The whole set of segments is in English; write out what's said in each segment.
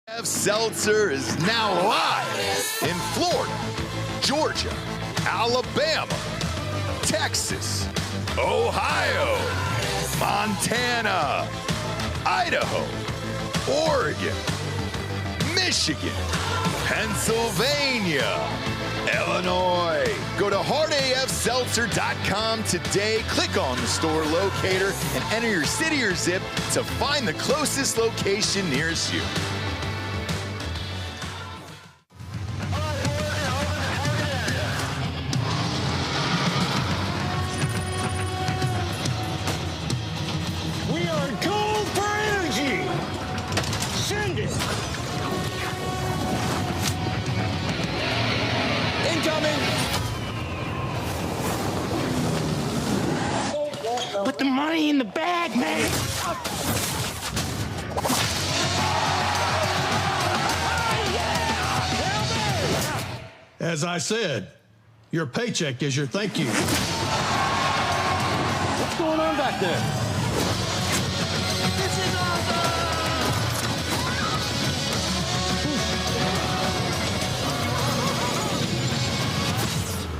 Seltzer is now live in Florida, Georgia, Alabama, Texas, Ohio, Montana, Idaho, Oregon, Michigan, Pennsylvania, Illinois. Go to hardafseltzer.com today, click on the store locator, and enter your city or zip to find the closest location nearest you. Put the money in the bag, man. As I said, your paycheck is your thank you. What's going on back there? This is awesome!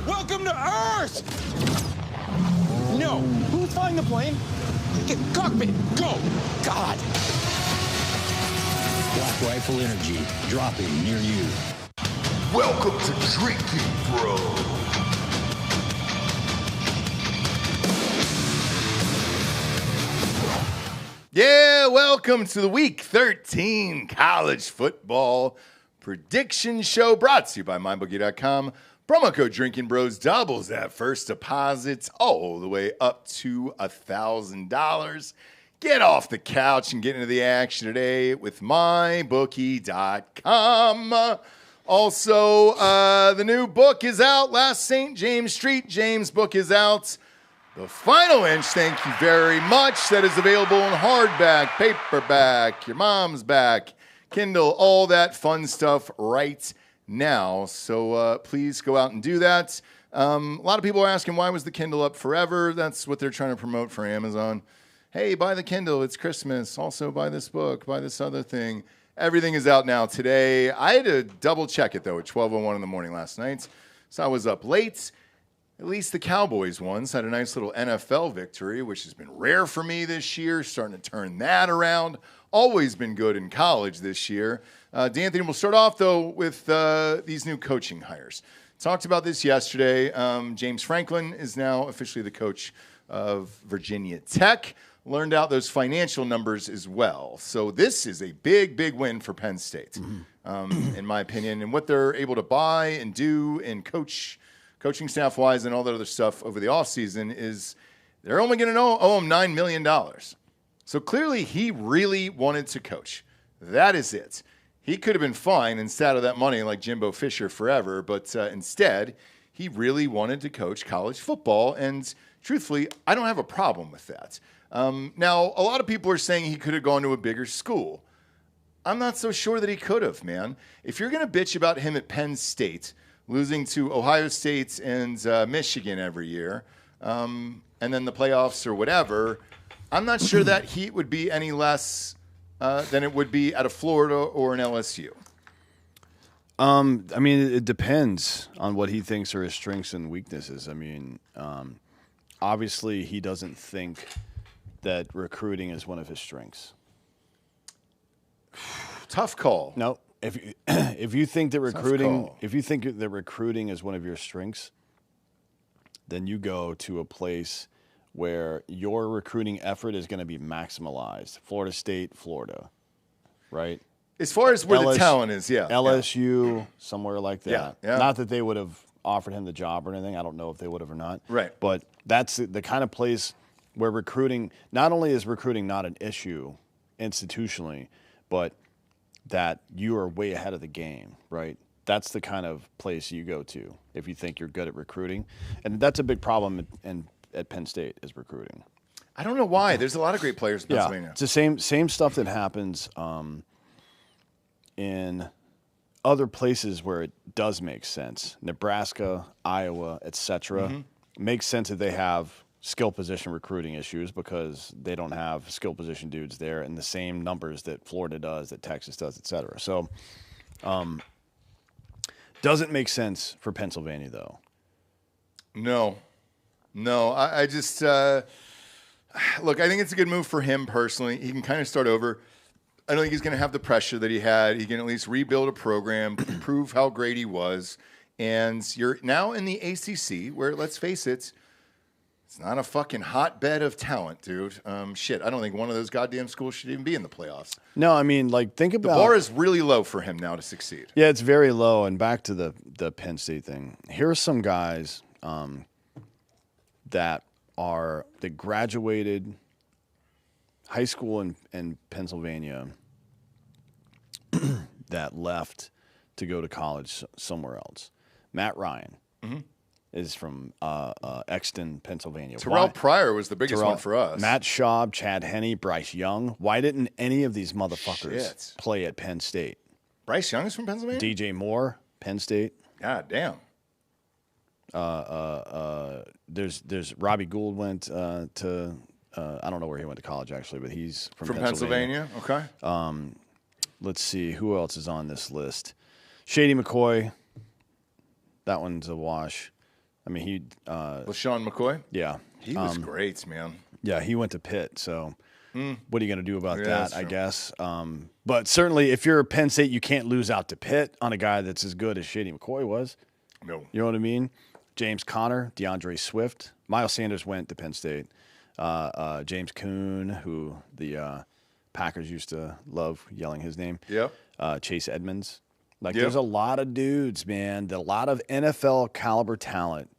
Welcome to Earth! No. Who's flying the plane? Get cockpit. Go. God. Black Rifle Energy, dropping near you. Welcome to Drinkin, bro. Yeah, welcome to the Week 13 College Football Prediction Show, brought to you by MyBookie.com. Promo code Drinkin Bros doubles that first deposit all the way up to $1,000. Get off the couch and get into the action today with MyBookie.com. Also, the new book is out. Last St. James Street. James' book is out. The Final Inch, thank you very much. That is available in hardback, paperback, your mom's back, Kindle, all that fun stuff right now. So please go out and do that. A lot of people are asking, why was the Kindle up forever? That's what they're trying to promote for Amazon. Hey, buy the Kindle. It's Christmas. Also buy this book, buy this other thing. Everything is out now today. I had to double check it, though, at 12:01 in the morning last night. So I was up late. At least the Cowboys won. So had a nice little NFL victory, which has been rare for me this year. Starting to turn that around. Always been good in college this year. D'Anthony, we'll start off, though, with these new coaching hires. Talked about this yesterday. James Franklin is now officially the coach of Virginia Tech. Learned out those financial numbers as well. So this is a big, big win for Penn State, in my opinion. And what they're able to buy and do and coaching staff-wise and all that other stuff over the offseason is they're only going to owe him $9 million. So clearly he really wanted to coach. That is it. He could have been fine and sat out of that money like Jimbo Fisher forever, but instead he really wanted to coach college football. And truthfully, I don't have a problem with that. Now, a lot of people are saying he could have gone to a bigger school. I'm not so sure that he could have, man. If you're going to bitch about him at Penn State, losing to Ohio State and Michigan every year, and then the playoffs or whatever, I'm not sure that heat would be any less than it would be at a Florida or an LSU. I mean, it depends on what he thinks are his strengths and weaknesses. I mean, obviously he doesn't think that recruiting is one of his strengths. Tough call. No, if you think that recruiting is one of your strengths, then you go to a place where your recruiting effort is going to be maximalized. Florida State, Florida, right? As far as where the talent is, yeah. LSU, somewhere like that. Yeah. Not that they would have offered him the job or anything. I don't know if they would have or not. Right. But that's the kind of place where recruiting, not only is recruiting not an issue institutionally, but that you are way ahead of the game, right? That's the kind of place you go to if you think you're good at recruiting. And that's a big problem at Penn State is recruiting. I don't know why. There's a lot of great players in Pennsylvania. It's the same stuff that happens in other places where it does make sense. Nebraska, Iowa, etc. Makes sense that they have skill position recruiting issues because they don't have skill position dudes there in the same numbers that Florida does, that Texas does, et cetera. So doesn't make sense for Pennsylvania, though. No. I just look, I think it's a good move for him personally. He can kind of start over. I don't think he's going to have the pressure that he had. He can at least rebuild a program, prove how great he was. And you're now in the ACC where, let's face it, it's not a fucking hotbed of talent, dude. Shit, I don't think one of those goddamn schools should even be in the playoffs. No, I mean, like, think about... The bar is really low for him now to succeed. Yeah, it's very low. And back to the Penn State thing. Here are some guys that graduated high school in Pennsylvania that left to go to college somewhere else. Matt Ryan is from Exton, Pennsylvania. Terrell Pryor was the biggest one for us. Matt Schaub, Chad Henne, Bryce Young. Why didn't any of these motherfuckers play at Penn State? Bryce Young is from Pennsylvania? DJ Moore, Penn State. God damn. There's Robbie Gould went to I don't know where he went to college actually, but he's from Pennsylvania. Okay. Let's see who else is on this list. Shady McCoy, that one's a wash. I mean he LaShawn McCoy. Yeah, he was great, man. Yeah, he went to Pitt. So what are you going to do about that? I guess. But certainly, if you're Penn State, you can't lose out to Pitt on a guy that's as good as Shady McCoy was. No, you know what I mean. James Conner, DeAndre Swift. Miles Sanders went to Penn State. James Kuhn, who the Packers used to love yelling his name. Yep. Chase Edmonds. There's a lot of dudes, man, a lot of NFL caliber talent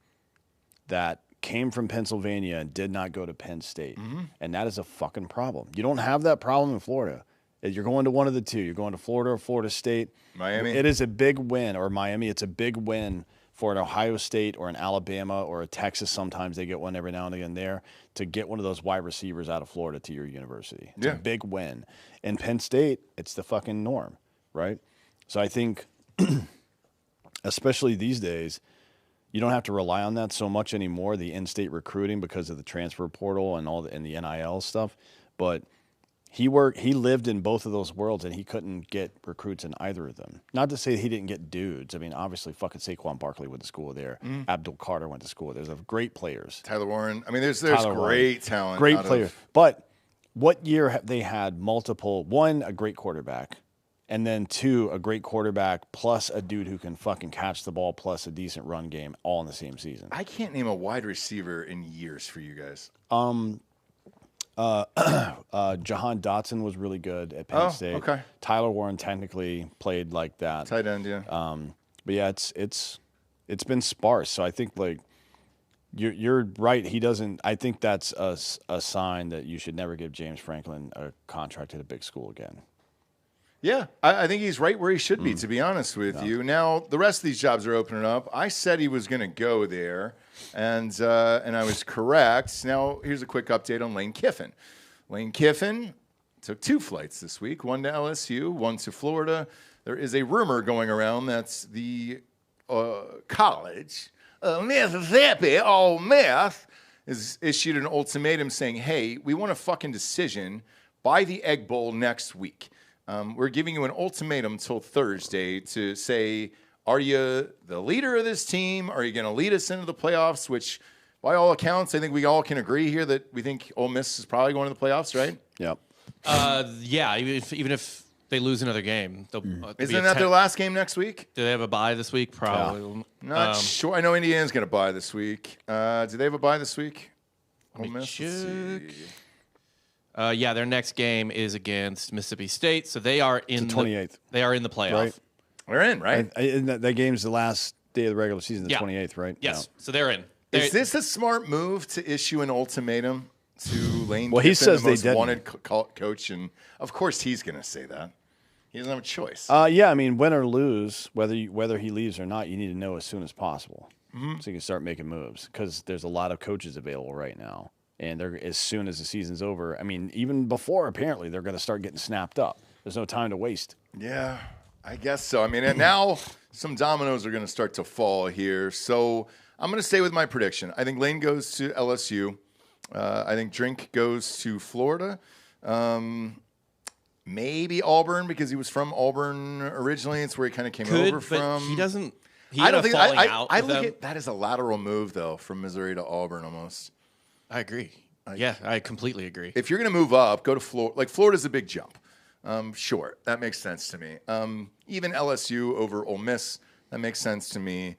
that came from Pennsylvania and did not go to Penn State. And that is a fucking problem. You don't have that problem in Florida. You're going to one of the two. You're going to Florida or Florida State. Miami. It is a big win, or Miami. It's a big win for an Ohio State or an Alabama or a Texas. Sometimes they get one every now and again there to get one of those wide receivers out of Florida to your university. It's a big win. In Penn State, it's the fucking norm, right? So I think, especially these days, you don't have to rely on that so much anymore, the in-state recruiting because of the transfer portal and and the NIL stuff. But he lived in both of those worlds, and he couldn't get recruits in either of them. Not to say he didn't get dudes. I mean, obviously, fucking Saquon Barkley went to school there. Abdul Carter went to school there. There's great players. Tyler Warren. I mean, there's great talent. Great players. But what year have they had multiple? One, a great quarterback, and then two, a great quarterback plus a dude who can fucking catch the ball plus a decent run game all in the same season. I can't name a wide receiver in years for you guys. Jahan Dotson was really good at Penn State. Okay. Tyler Warren technically played like that. Tight end, yeah. But yeah, it's been sparse. So I think you're right. He doesn't. I think that's a sign that you should never give James Franklin a contract at a big school again. Yeah, I think he's right where he should be, to be honest with you. Now, the rest of these jobs are opening up. I said he was going to go there, and I was correct. Now, here's a quick update on Lane Kiffin. Lane Kiffin took 2 flights this week, one to LSU, one to Florida. There is a rumor going around that the college, Mississippi, Ole Miss, has issued an ultimatum saying, hey, we want a fucking decision by the Egg Bowl next week. We're giving you an ultimatum till Thursday to say, are you the leader of this team? Are you going to lead us into the playoffs? Which, by all accounts, I think we all can agree here that we think Ole Miss is probably going to the playoffs, right? Yep. Yeah, even if they lose another game. Isn't that their last game next week? Do they have a bye this week? Probably. Yeah. Not sure. I know Indiana's going to bye this week. Do they have a bye this week? Let me check. Yeah, their next game is against Mississippi State, so they are in the 28th. They are in the playoff. Right. They're in, right? And that game's the last day of the regular season, the 28th, right? Yes, so they're in. Is this a smart move to issue an ultimatum to Lane Well, Kiffin, he says the most they didn't. wanted coach? And, of course, he's going to say that. He doesn't have a choice. Yeah, I mean, win or lose, whether he leaves or not, you need to know as soon as possible so you can start making moves because there's a lot of coaches available right now. And they're as soon as the season's over, I mean, even before, apparently, they're going to start getting snapped up. There's no time to waste. Yeah, I guess so. I mean, and now some dominoes are going to start to fall here. So I'm going to stay with my prediction. I think Lane goes to LSU. I think Drink goes to Florida. Maybe Auburn because he was from Auburn originally. It's where he kind of came over from. But he doesn't. I don't think. I look at that as a lateral move though, from Missouri to Auburn almost. I agree. Yeah, I completely agree. If you're going to move up, go to Florida. Like Florida's a big jump. Sure, that makes sense to me. Even LSU over Ole Miss, that makes sense to me.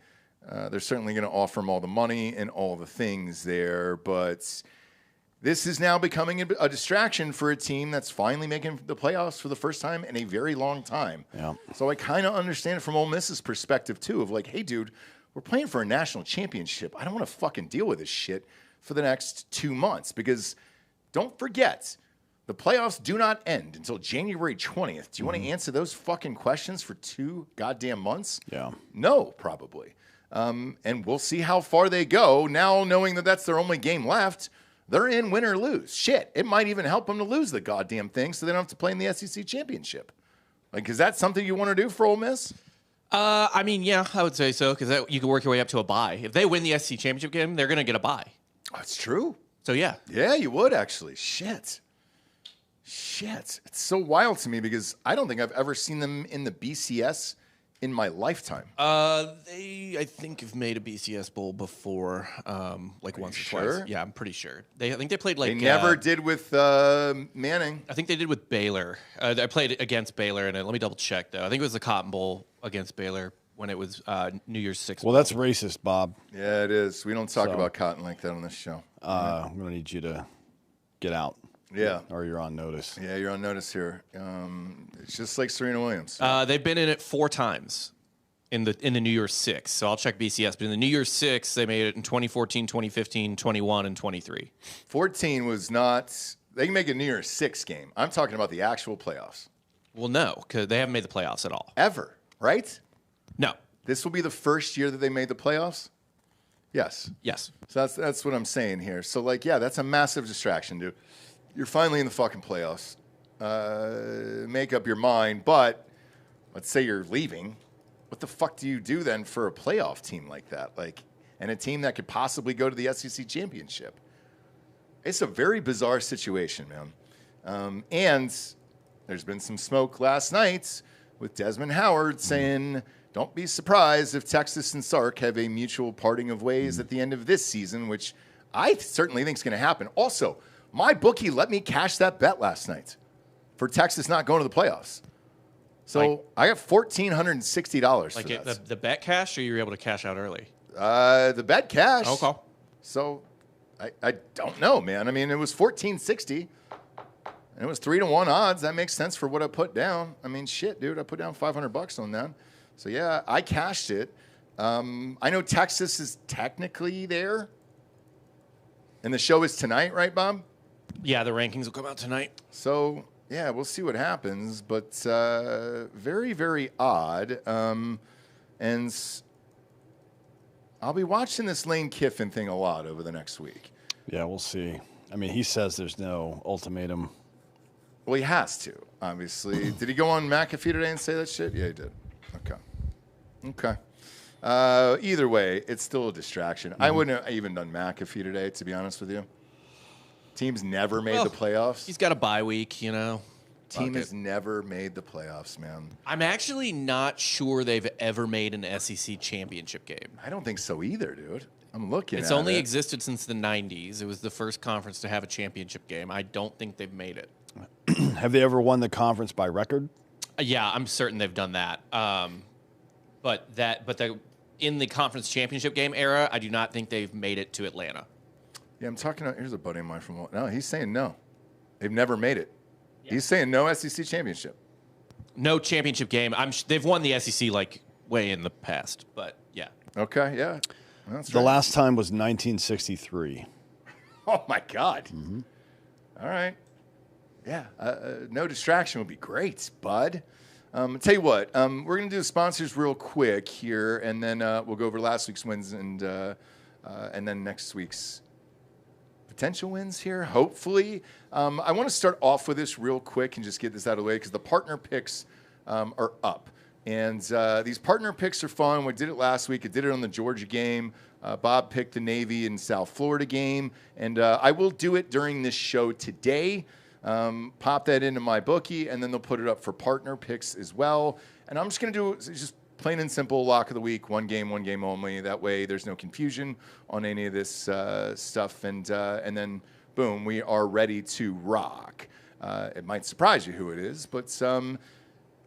They're certainly going to offer him all the money and all the things there, but this is now becoming a distraction for a team that's finally making the playoffs for the first time in a very long time. Yeah. So I kind of understand it from Ole Miss's perspective too, of like, hey, dude, we're playing for a national championship. I don't want to fucking deal with this shit for the next 2 months because don't forget, the playoffs do not end until January 20th. Do you want to answer those fucking questions for 2 goddamn months? Yeah. No, probably. And we'll see how far they go. Now, knowing that that's their only game left, they're in win or lose. Shit, it might even help them to lose the goddamn thing so they don't have to play in the SEC championship. Like, is that something you want to do for Ole Miss? I mean, yeah, I would say so because you can work your way up to a bye. If they win the SEC championship game, they're going to get a bye. That's true. So, yeah. Yeah, you would actually. Shit. It's so wild to me because I don't think I've ever seen them in the BCS in my lifetime. They, I think, have made a BCS bowl before, like once or sure? twice. Yeah, I'm pretty sure. I think they played like. They never did with Manning. I think they did with Baylor. I played against Baylor, and let me double check though. I think it was the Cotton Bowl against Baylor when it was New Year's 6. Well, that's racist, Bob. Yeah, it is. We don't talk about cotton like that on this show. I'm going to need you to get out. Yeah. Or you're on notice. Yeah, you're on notice here. It's just like Serena Williams. They've been in it 4 times in the New Year's 6. So I'll check BCS. But in the New Year's 6, they made it in 2014, 2015, 21, and 23. 14 was not. They can make a New Year's 6 game. I'm talking about the actual playoffs. Well, no, because they haven't made the playoffs at all. Ever, right? No. This will be the first year that they made the playoffs? Yes. Yes. So that's what I'm saying here. So, like, yeah, that's a massive distraction, dude. You're finally in the fucking playoffs. Make up your mind. But let's say you're leaving. What the fuck do you do then for a playoff team like that? Like, and a team that could possibly go to the SEC championship. It's a very bizarre situation, man. And there's been some smoke last night with Desmond Howard saying, don't be surprised if Texas and Sark have a mutual parting of ways at the end of this season, which I certainly think is going to happen. Also, my bookie let me cash that bet last night for Texas not going to the playoffs. So I got $1,460 for that. The bet cash, or you were able to cash out early? The bet cash. Okay. So I don't know, man. I mean, it was $1,460. And it was 3-1 odds. That makes sense for what I put down. I mean, shit, dude. I put down $500 on that. So, yeah, I cashed it. I know Texas is technically there. And the show is tonight, right, Bob? Yeah, the rankings will come out tonight. So, yeah, we'll see what happens. But very, very odd. And I'll be watching this Lane Kiffin thing a lot over the next week. Yeah, we'll see. I mean, he says there's no ultimatum. Well, he has to, obviously. Did he go on McAfee today and say that shit? Yeah, he did. Okay. Either way, it's still a distraction. I wouldn't have even done McAfee today, to be honest with you. Team's never made the playoffs. He's got a bye week, you know. Team has never made the playoffs, man. I'm actually not sure they've ever made an SEC championship game. I don't think so either, dude. I'm looking at it. It's only existed since the 90s. It was the first conference to have a championship game. I don't think they've made it. Have they ever won the conference by record? Yeah, I'm certain they've done that. But in the conference championship game era, I do not think they've made it to Atlanta. Yeah, I'm talking to, here's a buddy of mine from, no, he's saying no. They've never made it. Yeah. He's saying no SEC championship. No championship game. They've won the SEC like way in the past, but yeah. Okay, yeah. That's the right. last time was 1963. Oh, my God. Mm-hmm. All right. Yeah, no distraction would be great, bud. Tell you what, we're going to do the sponsors real quick here, and then we'll go over last week's wins and then next week's potential wins here, hopefully. I want to start off with this real quick and just get this out of the way because the partner picks are up. And these partner picks are fun. We did it last week. I did it on the Georgia game. Bob picked the Navy and South Florida game, and I will do it during this show today. Pop that into my bookie, and then they'll put it up for partner picks as well. And I'm just going to do just plain and simple lock of the week, one game only. That way there's no confusion on any of this stuff. And then, boom, we are ready to rock. It might surprise you who it is, but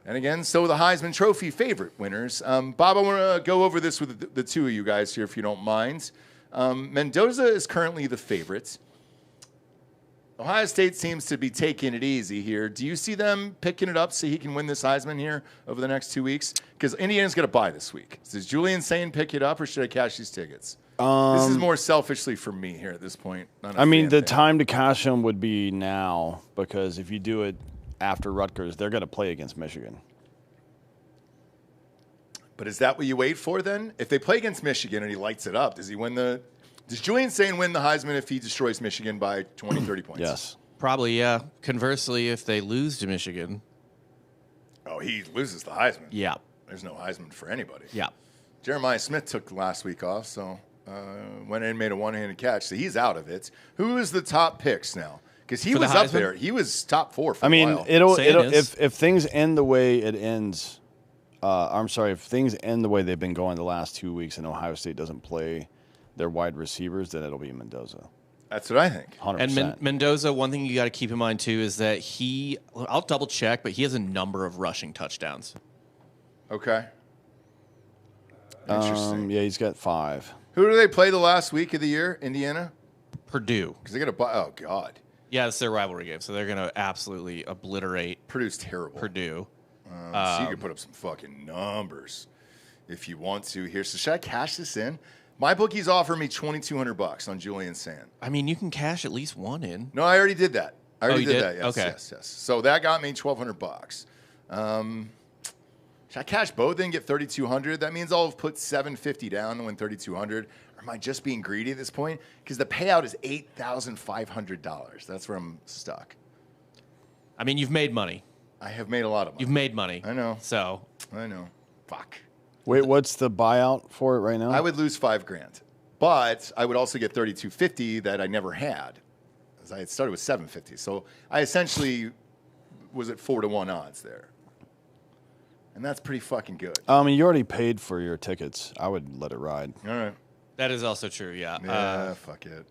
and again, so the Heisman Trophy favorite winners. Bob, I want to go over this with the two of you guys here, if you don't mind. Mendoza is currently the favorite. Ohio State seems to be taking it easy here. Do you see them picking it up so he can win this Heisman here over the next 2 weeks? Because Indiana's going to buy this week. Does Julian Sayin pick it up, or should I cash these tickets? This is more selfishly for me here at this point. I mean, the time to cash them would be now, because if you do it after Rutgers, they're going to play against Michigan. But is that what you wait for then? If they play against Michigan and he lights it up, does Julian Sayin win the Heisman if he destroys Michigan by 20, 30 points? Yes. Probably, yeah. Conversely, if they lose to Michigan. Oh, he loses the Heisman. Yeah. There's no Heisman for anybody. Yeah. Jeremiah Smith took last week off, so went in and made a one-handed catch, so he's out of it. Who is the top picks now? Because he was up there. He was top 4 for a while. it'll if things end the way it ends. If things end the way they've been going the last 2 weeks, and Ohio State doesn't play their wide receivers, then it'll be Mendoza. That's what I think. 100%. And Mendoza, one thing you got to keep in mind too is that I'll double check, but he has a number of rushing touchdowns. Okay. Interesting. Yeah, he's got 5. Who do they play the last week of the year? Indiana? Purdue. Because they got to buy. Oh, God. Yeah, it's their rivalry game, so they're going to absolutely obliterate Purdue's terrible. Purdue. So you can put up some fucking numbers if you want to here. So should I cash this in? My bookies offer me $2,200 on Julian Sayin. I mean, you can cash at least one in. No, I already did that. I already did that. Yes, okay. Yes. So that got me $1,200. Should I cash both in and get $3,200? That means I'll have put $750 down and win $3,200. Or am I just being greedy at this point? Because the payout is $8,500. That's where I'm stuck. I mean, you've made money. I have made a lot of money. You've made money. I know. So I know. Fuck. Wait, what's the buyout for it right now? I would lose $5,000, but I would also get $3,250 that I never had, as I had started with $750. So I essentially was at 4-1 odds there, and that's pretty fucking good. You already paid for your tickets. I would let it ride. All right. that is also true. Yeah. Yeah. Fuck it.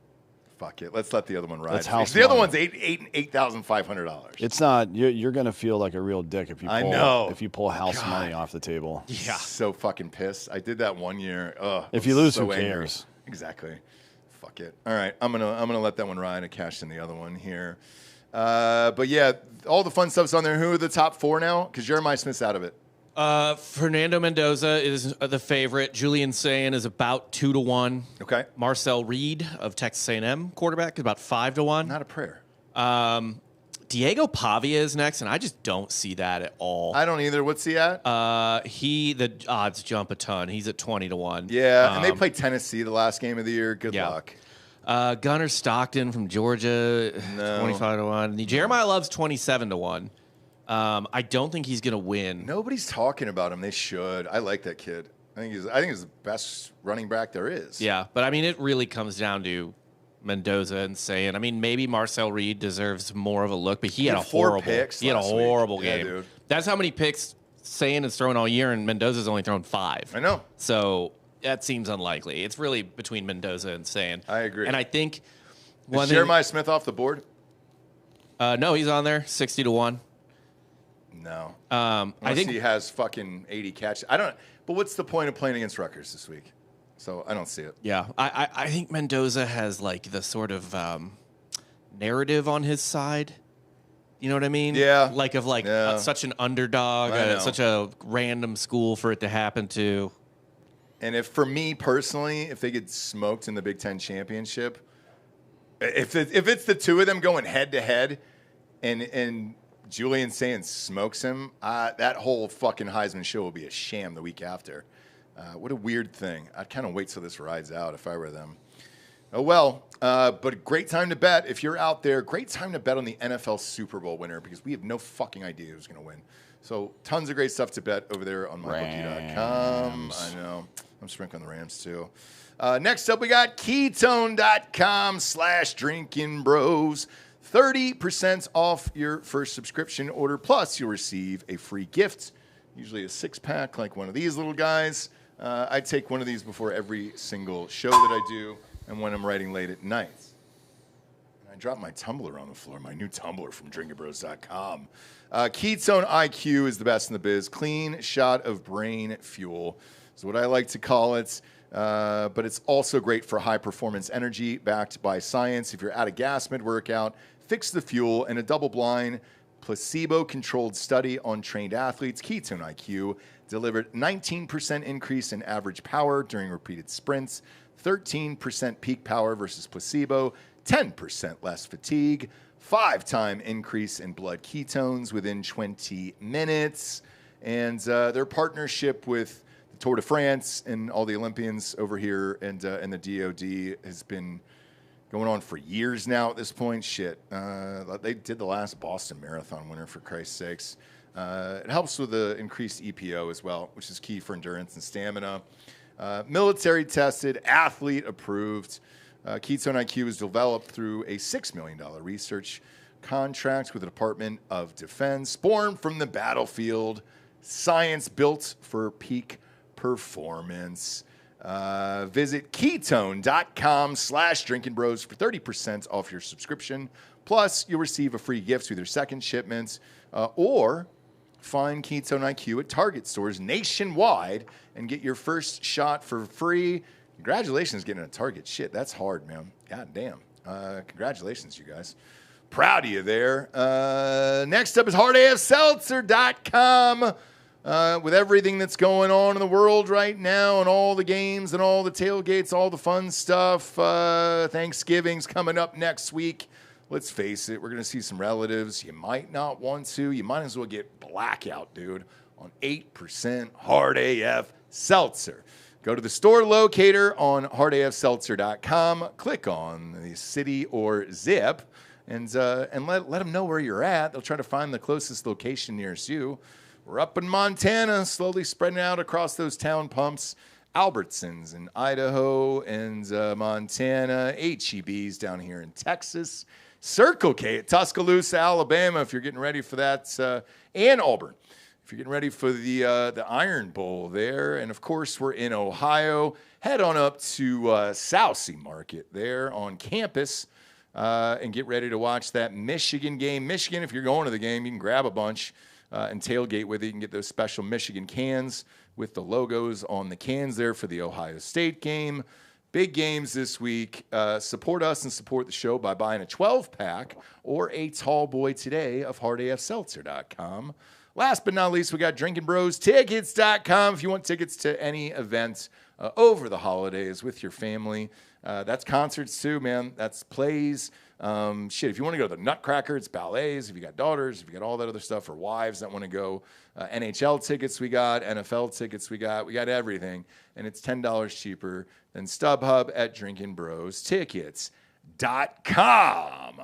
Fuck it. Let's let the other one ride. That's house the other money. one's $8,500. It's not. You're going to feel like a real dick if you pull, I know. if you pull house God. money off the table. Yeah. So fucking pissed. I did that one year. Ugh, If I you was lose, so who angry. cares? Exactly. Fuck it. All right. I'm gonna let that one ride. I cashed in the other one here. But yeah, all the fun stuff's on there. Who are the top 4 now? Because Jeremiah Smith's out of it. Fernando Mendoza is the favorite. Julian Sayin is about 2-1. Okay. Marcel Reed of Texas A&M quarterback is about 5-1. Not a prayer. Diego Pavia is next, and I just don't see that at all. I don't either. What's he at? The odds jump a ton. He's at 20-1. Yeah, and they played Tennessee the last game of the year. Good yeah. luck. Gunnar Stockton from Georgia, 25-1. Jeremiah Love's 27-1. I don't think he's going to win. Nobody's talking about him. They should. I like that kid. I think he's the best running back there is. Yeah, but I mean, it really comes down to Mendoza and Sayin. I mean, maybe Marcel Reed deserves more of a look, but he had a 4 horrible picks. He had a last week. horrible Yeah, game. dude. That's how many picks Sayin has thrown all year, and Mendoza's only thrown 5. I know. So that seems unlikely. It's really between Mendoza and Sayin. I agree. And I think Is Jeremiah Smith off the board? No, he's on there, 60-1. No. I think he has fucking 80 catches. I don't. But what's the point of playing against Rutgers this week? So I don't see it. Yeah, I think Mendoza has like the sort of narrative on his side. You know what I mean? Yeah. Such an underdog, such a random school for it to happen to. And if for me personally, if they get smoked in the Big Ten championship, if it's the two of them going head to head, and Julian Sayin smokes him, that whole fucking Heisman show will be a sham the week after. What a weird thing. I'd kind of wait till this rides out if I were them. Oh, well, but great time to bet. If you're out there, great time to bet on the NFL Super Bowl winner because we have no fucking idea who's going to win. So tons of great stuff to bet over there on mybookie.com. I know. I'm sprinkling the Rams, too. Next up, we got ketone.com/Drinkin Bros. 30% off your first subscription order. Plus, you'll receive a free gift, usually a 6-pack like one of these little guys. I take one of these before every single show that I do and when I'm writing late at night. And I dropped my tumbler on the floor, my new tumbler from drinkinbros.com. Ketone IQ is the best in the biz. Clean shot of brain fuel is what I like to call it. But it's also great for high-performance energy backed by science. If you're out of gas mid-workout, fix the fuel in a double-blind, placebo-controlled study on trained athletes. Ketone IQ delivered 19% increase in average power during repeated sprints, 13% peak power versus placebo, 10% less fatigue, 5-time increase in blood ketones within 20 minutes. And their partnership with the Tour de France and all the Olympians over here and the DOD has been going on for years now at this point. Shit. They did the last Boston Marathon winner, for Christ's sakes. It helps with the increased EPO as well, which is key for endurance and stamina. Military tested, athlete approved. Ketone IQ was developed through a $6 million research contract with the Department of Defense. Born from the battlefield, science built for peak performance. Visit ketone.com/Drinkin Bros for 30% off your subscription. Plus, you'll receive a free gift with your second shipment, or find Ketone IQ at Target stores nationwide and get your first shot for free. Congratulations getting a Target. Shit, that's hard, man. God damn. Congratulations, you guys. Proud of you there. Next up is hardafseltzer.com. With everything that's going on in the world right now and all the games and all the tailgates, all the fun stuff. Thanksgiving's coming up next week. Let's face it, we're going to see some relatives. You might not want to. You might as well get blackout, dude, on 8% Hard AF Seltzer. Go to the store locator on hardafseltzer.com. Click on the city or zip and let them know where you're at. They'll try to find the closest location nearest you. We're up in Montana, slowly spreading out across those town pumps. Albertsons in Idaho and Montana. HEBs down here in Texas. Circle K at Tuscaloosa, Alabama, if you're getting ready for that. And Auburn, if you're getting ready for the Iron Bowl there. And, of course, we're in Ohio. Head on up to Southsea Market there on campus and get ready to watch that Michigan game. Michigan, if you're going to the game, you can grab a bunch and tailgate with it. You can get those special Michigan cans with the logos on the cans there for the Ohio State game. Big games this week. Support us and support the show by buying a 12-pack or a tall boy today of hardafseltzer.com. Last but not least, we got drinkinbrostickets.com if you want tickets to any event over the holidays with your family. That's concerts too, man. That's plays. If you want to go to the Nutcracker, it's ballets. If you got daughters, if you got all that other stuff, or wives that want to go, NHL tickets we got, NFL tickets we got everything. And it's $10 cheaper than StubHub at drinkinbrostickets.com.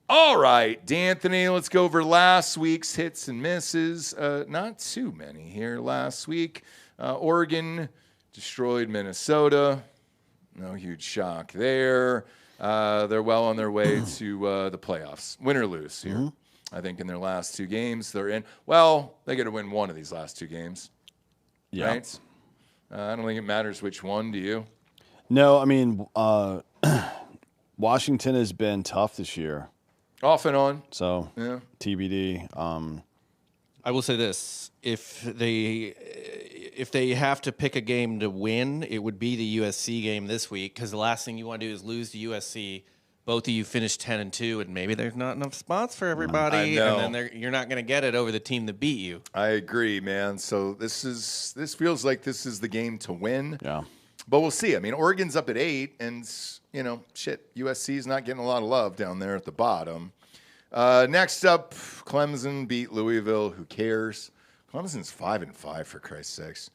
All right, D'Anthony, let's go over last week's hits and misses. Not too many here last week. Oregon destroyed Minnesota. No huge shock there. They're well on their way to the playoffs. Win or lose here. Mm-hmm. I think in their last two games, they're in. Well, they got to win one of these last two games. Yeah. Right? I don't think it matters which one. Do you? No, I mean, Washington has been tough this year. Off and on. So, yeah. TBD. I will say this. If they have to pick a game to win, it would be the USC game this week, because the last thing you want to do is lose to USC. Both of you finish 10-2, and maybe there's not enough spots for everybody, and then you're not going to get it over the team that beat you. I agree, man. So this feels like this is the game to win. Yeah. But we'll see. I mean, Oregon's up at 8, and, USC's not getting a lot of love down there at the bottom. Next up, Clemson beat Louisville. Who cares? Clemson's 5-5, for Christ's sakes.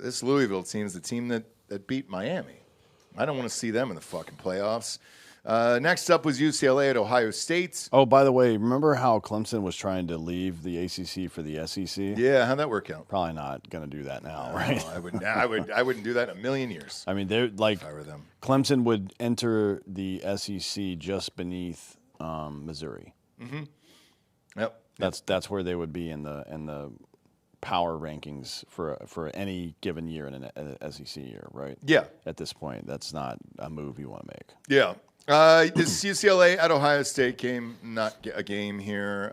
This Louisville team is the team that beat Miami. I don't want to see them in the fucking playoffs. Next up was UCLA at Ohio State. Oh, by the way, remember how Clemson was trying to leave the ACC for the SEC? Yeah, how'd that work out? Probably not going to do that now, right? I wouldn't do that in a million years. I mean, they're like, if I were them. Clemson would enter the SEC just beneath Missouri. Mm-hmm. Yep. That's where they would be in the power rankings for any given year in an SEC year, right? Yeah. At this point, that's not a move you want to make. Yeah. This UCLA at Ohio State game, not a game here.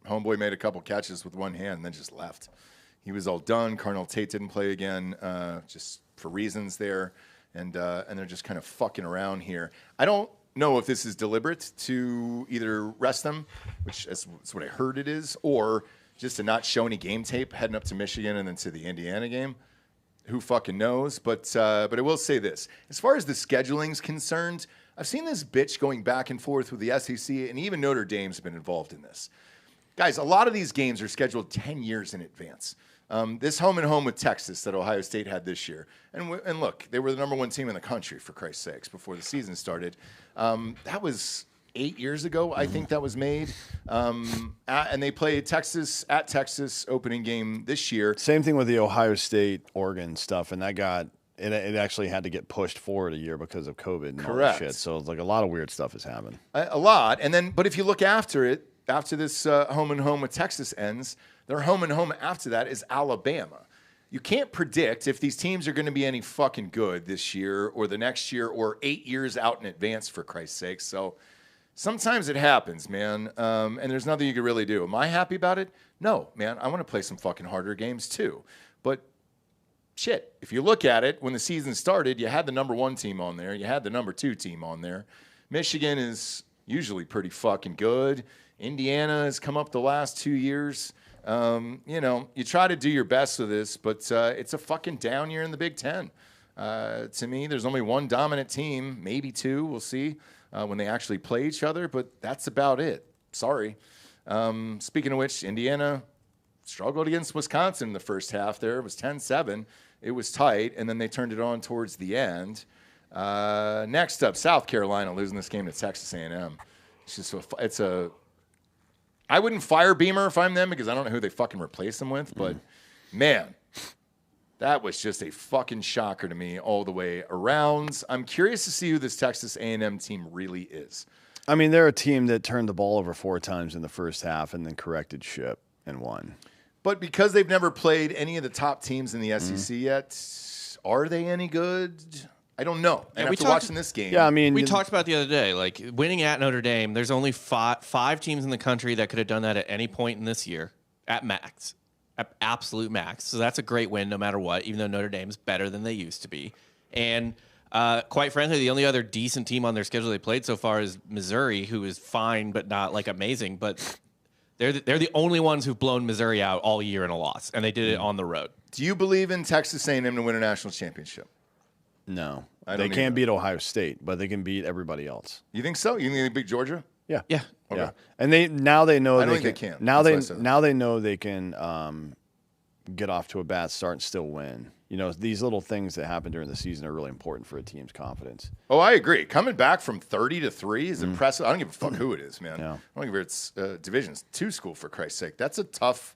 Homeboy made a couple catches with one hand and then just left. He was all done. Cardinal Tate didn't play again, just for reasons there, and they're just kind of fucking around here. I don't know if this is deliberate to either rest them, which is what I heard it is, or just to not show any game tape heading up to Michigan and then to the Indiana game. Who fucking knows? But I will say this. As far as the scheduling's concerned, I've seen this bitch going back and forth with the SEC, and even Notre Dame's been involved in this. Guys, a lot of these games are scheduled 10 years in advance. This home with Texas that Ohio State had this year. And look, they were the number one team in the country, for Christ's sakes, before the season started. That was 8 years ago, I think that was made. And they played Texas at Texas opening game this year. Same thing with the Ohio State, Oregon stuff, and that got it actually had to get pushed forward a year because of COVID and all that shit. So it's like a lot of weird stuff has happened. A lot. And then, but if you look after it, after this home with Texas ends, their home after that is Alabama. You can't predict if these teams are going to be any fucking good this year or the next year or 8 years out in advance, for Christ's sake. So sometimes it happens, man, and there's nothing you can really do. Am I happy about it? No, man. I want to play some fucking harder games too. But shit, if you look at it, when the season started, you had the number one team on there. You had the number two team on there. Michigan is usually pretty fucking good. Indiana has come up the last 2 years. You try to do your best with this, but it's a fucking down year in the Big Ten. To me, there's only one dominant team, maybe two. We'll see when they actually play each other, but that's about it. Sorry. Speaking of which, Indiana struggled against Wisconsin in the first half there. It was 10-7. It was tight, and then they turned it on towards the end. Next up, South Carolina losing this game to Texas A&M. I wouldn't fire Beamer if I'm them because I don't know who they fucking replace him with, but man, that was just a fucking shocker to me all the way around. I'm curious to see who this Texas A&M team really is. I mean, they're a team that turned the ball over 4 times in the first half and then corrected ship and won. But because they've never played any of the top teams in the SEC yet, are they any good? I don't know. And after watching this game, yeah, I mean, we talked about the other day, like winning at Notre Dame. There's only five teams in the country that could have done that at any point in this year, at max, at absolute max. So that's a great win, no matter what. Even though Notre Dame's better than they used to be, and quite frankly, the only other decent team on their schedule they played so far is Missouri, who is fine but not like amazing. But they're the only ones who've blown Missouri out all year in a loss, and they did it on the road. Do you believe in Texas A&M to win a national championship? No. They can't beat Ohio State, but they can beat everybody else. You think so? You think they beat Georgia? Yeah. Yeah. Okay. Yeah. And they know I don't think they can. Now they know they can get off to a bad start and still win. You know, these little things that happen during the season are really important for a team's confidence. Oh, I agree. Coming back from 30-3 is impressive. I don't give a fuck who it is, man. Yeah. I don't give a it's Division 2 school, for Christ's sake. That's a tough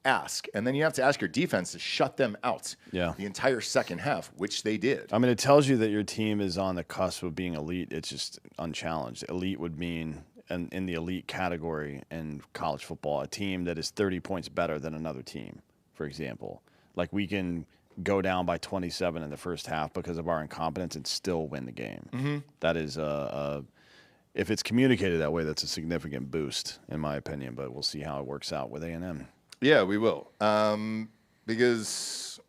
ask. And then you have to ask your defense to shut them out the entire second half, which they did. I mean, it tells you that your team is on the cusp of being elite. It's just unchallenged. Elite would mean, in the elite category in college football, a team that is 30 points better than another team, for example. Like, we can go down by 27 in the first half because of our incompetence and still win the game. Mm-hmm. That is if it's communicated that way, that's a significant boost, in my opinion. But we'll see how it works out with A&M. Yeah, we will. Because,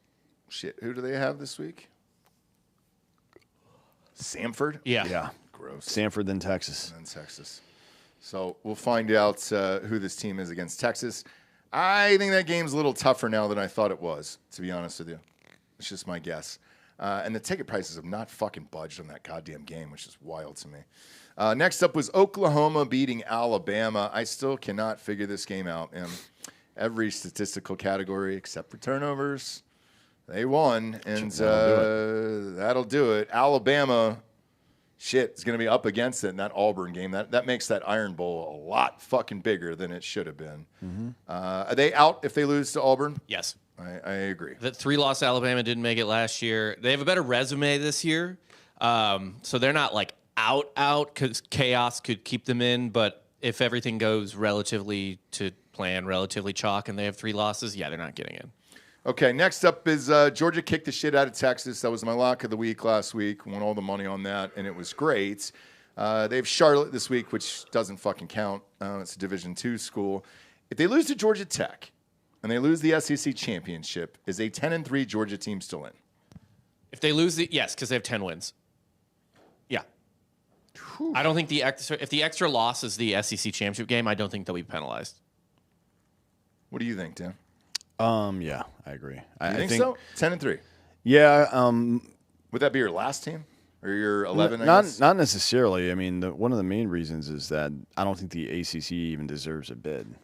shit, who do they have this week? Samford? Yeah. Gross. Samford, then Texas. And then Texas. So we'll find out who this team is against Texas. I think that game's a little tougher now than I thought it was, to be honest with you. It's just my guess. And the ticket prices have not fucking budged on that goddamn game, which is wild to me. Next up was Oklahoma beating Alabama. I still cannot figure this game out in every statistical category except for turnovers. They won, and that'll do it. Alabama, shit, is going to be up against it in that Auburn game. That makes that Iron Bowl a lot fucking bigger than it should have been. Are they out if they lose to Auburn? Yes. I agree. The 3-loss Alabama didn't make it last year. They have a better resume this year, so they're not like out because chaos could keep them in. But if everything goes relatively to plan, relatively chalk, and they have 3 losses, yeah, they're not getting in. Okay, next up is Georgia kicked the shit out of Texas. That was my lock of the week last week. Won all the money on that, and it was great. They have Charlotte this week, which doesn't fucking count. It's a Division II school. If they lose to Georgia Tech and they lose the SEC championship, is a 10-3 Georgia team still in? If they lose yes, because they have 10 wins. Yeah. Whew. I don't think if the extra loss is the SEC championship game, I don't think they'll be penalized. What do you think, Dan? Yeah, I agree. I think so. 10-3. Yeah. Would that be your last team or your 11? Not necessarily. I mean, one of the main reasons is that I don't think the ACC even deserves a bid.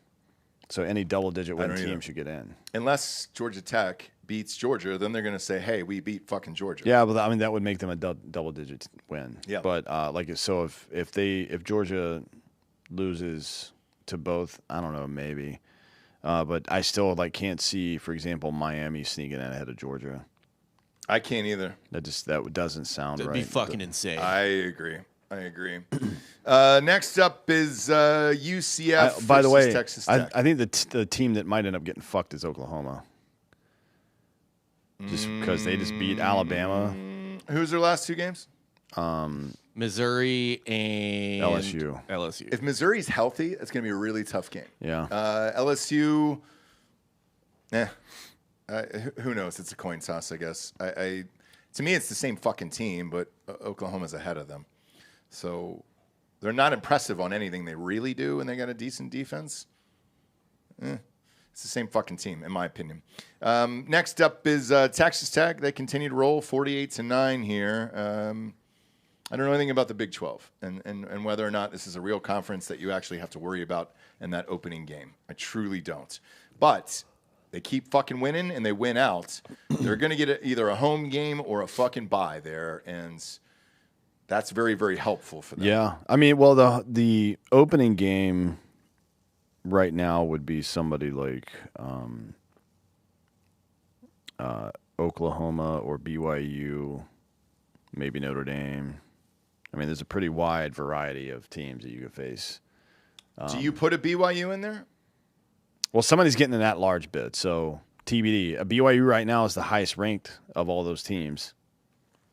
So any double-digit win team should get in. Unless Georgia Tech beats Georgia, then they're going to say, "Hey, we beat fucking Georgia." Yeah, but I mean that would make them a double-digit win. Yeah. But if Georgia loses to both, I don't know, maybe. But I still can't see, for example, Miami sneaking in ahead of Georgia. I can't either. That doesn't sound right. That'd be fucking insane. I agree. Next up is UCF by the way, Texas Tech. I think the team that might end up getting fucked is Oklahoma. Just because they just beat Alabama. Who's their last 2 games? Missouri and LSU. If Missouri's healthy, it's going to be a really tough game. Yeah. LSU, who knows? It's a coin toss, I guess. To me, it's the same fucking team, but Oklahoma's ahead of them. So they're not impressive on anything they really do, and they got a decent defense. It's the same fucking team, in my opinion. Next up is Texas Tech. They continue to roll 48-9 here. I don't know anything about the Big 12 and whether or not this is a real conference that you actually have to worry about in that opening game. I truly don't. But they keep fucking winning, and they win out. They're going to get either a home game or a fucking bye there, and that's very, very helpful for them. Yeah. I mean, well, the opening game right now would be somebody like Oklahoma or BYU, maybe Notre Dame. I mean, there's a pretty wide variety of teams that you could face. Do you put a BYU in there? Well, somebody's getting in that large bid, so TBD. BYU right now is the highest ranked of all those teams.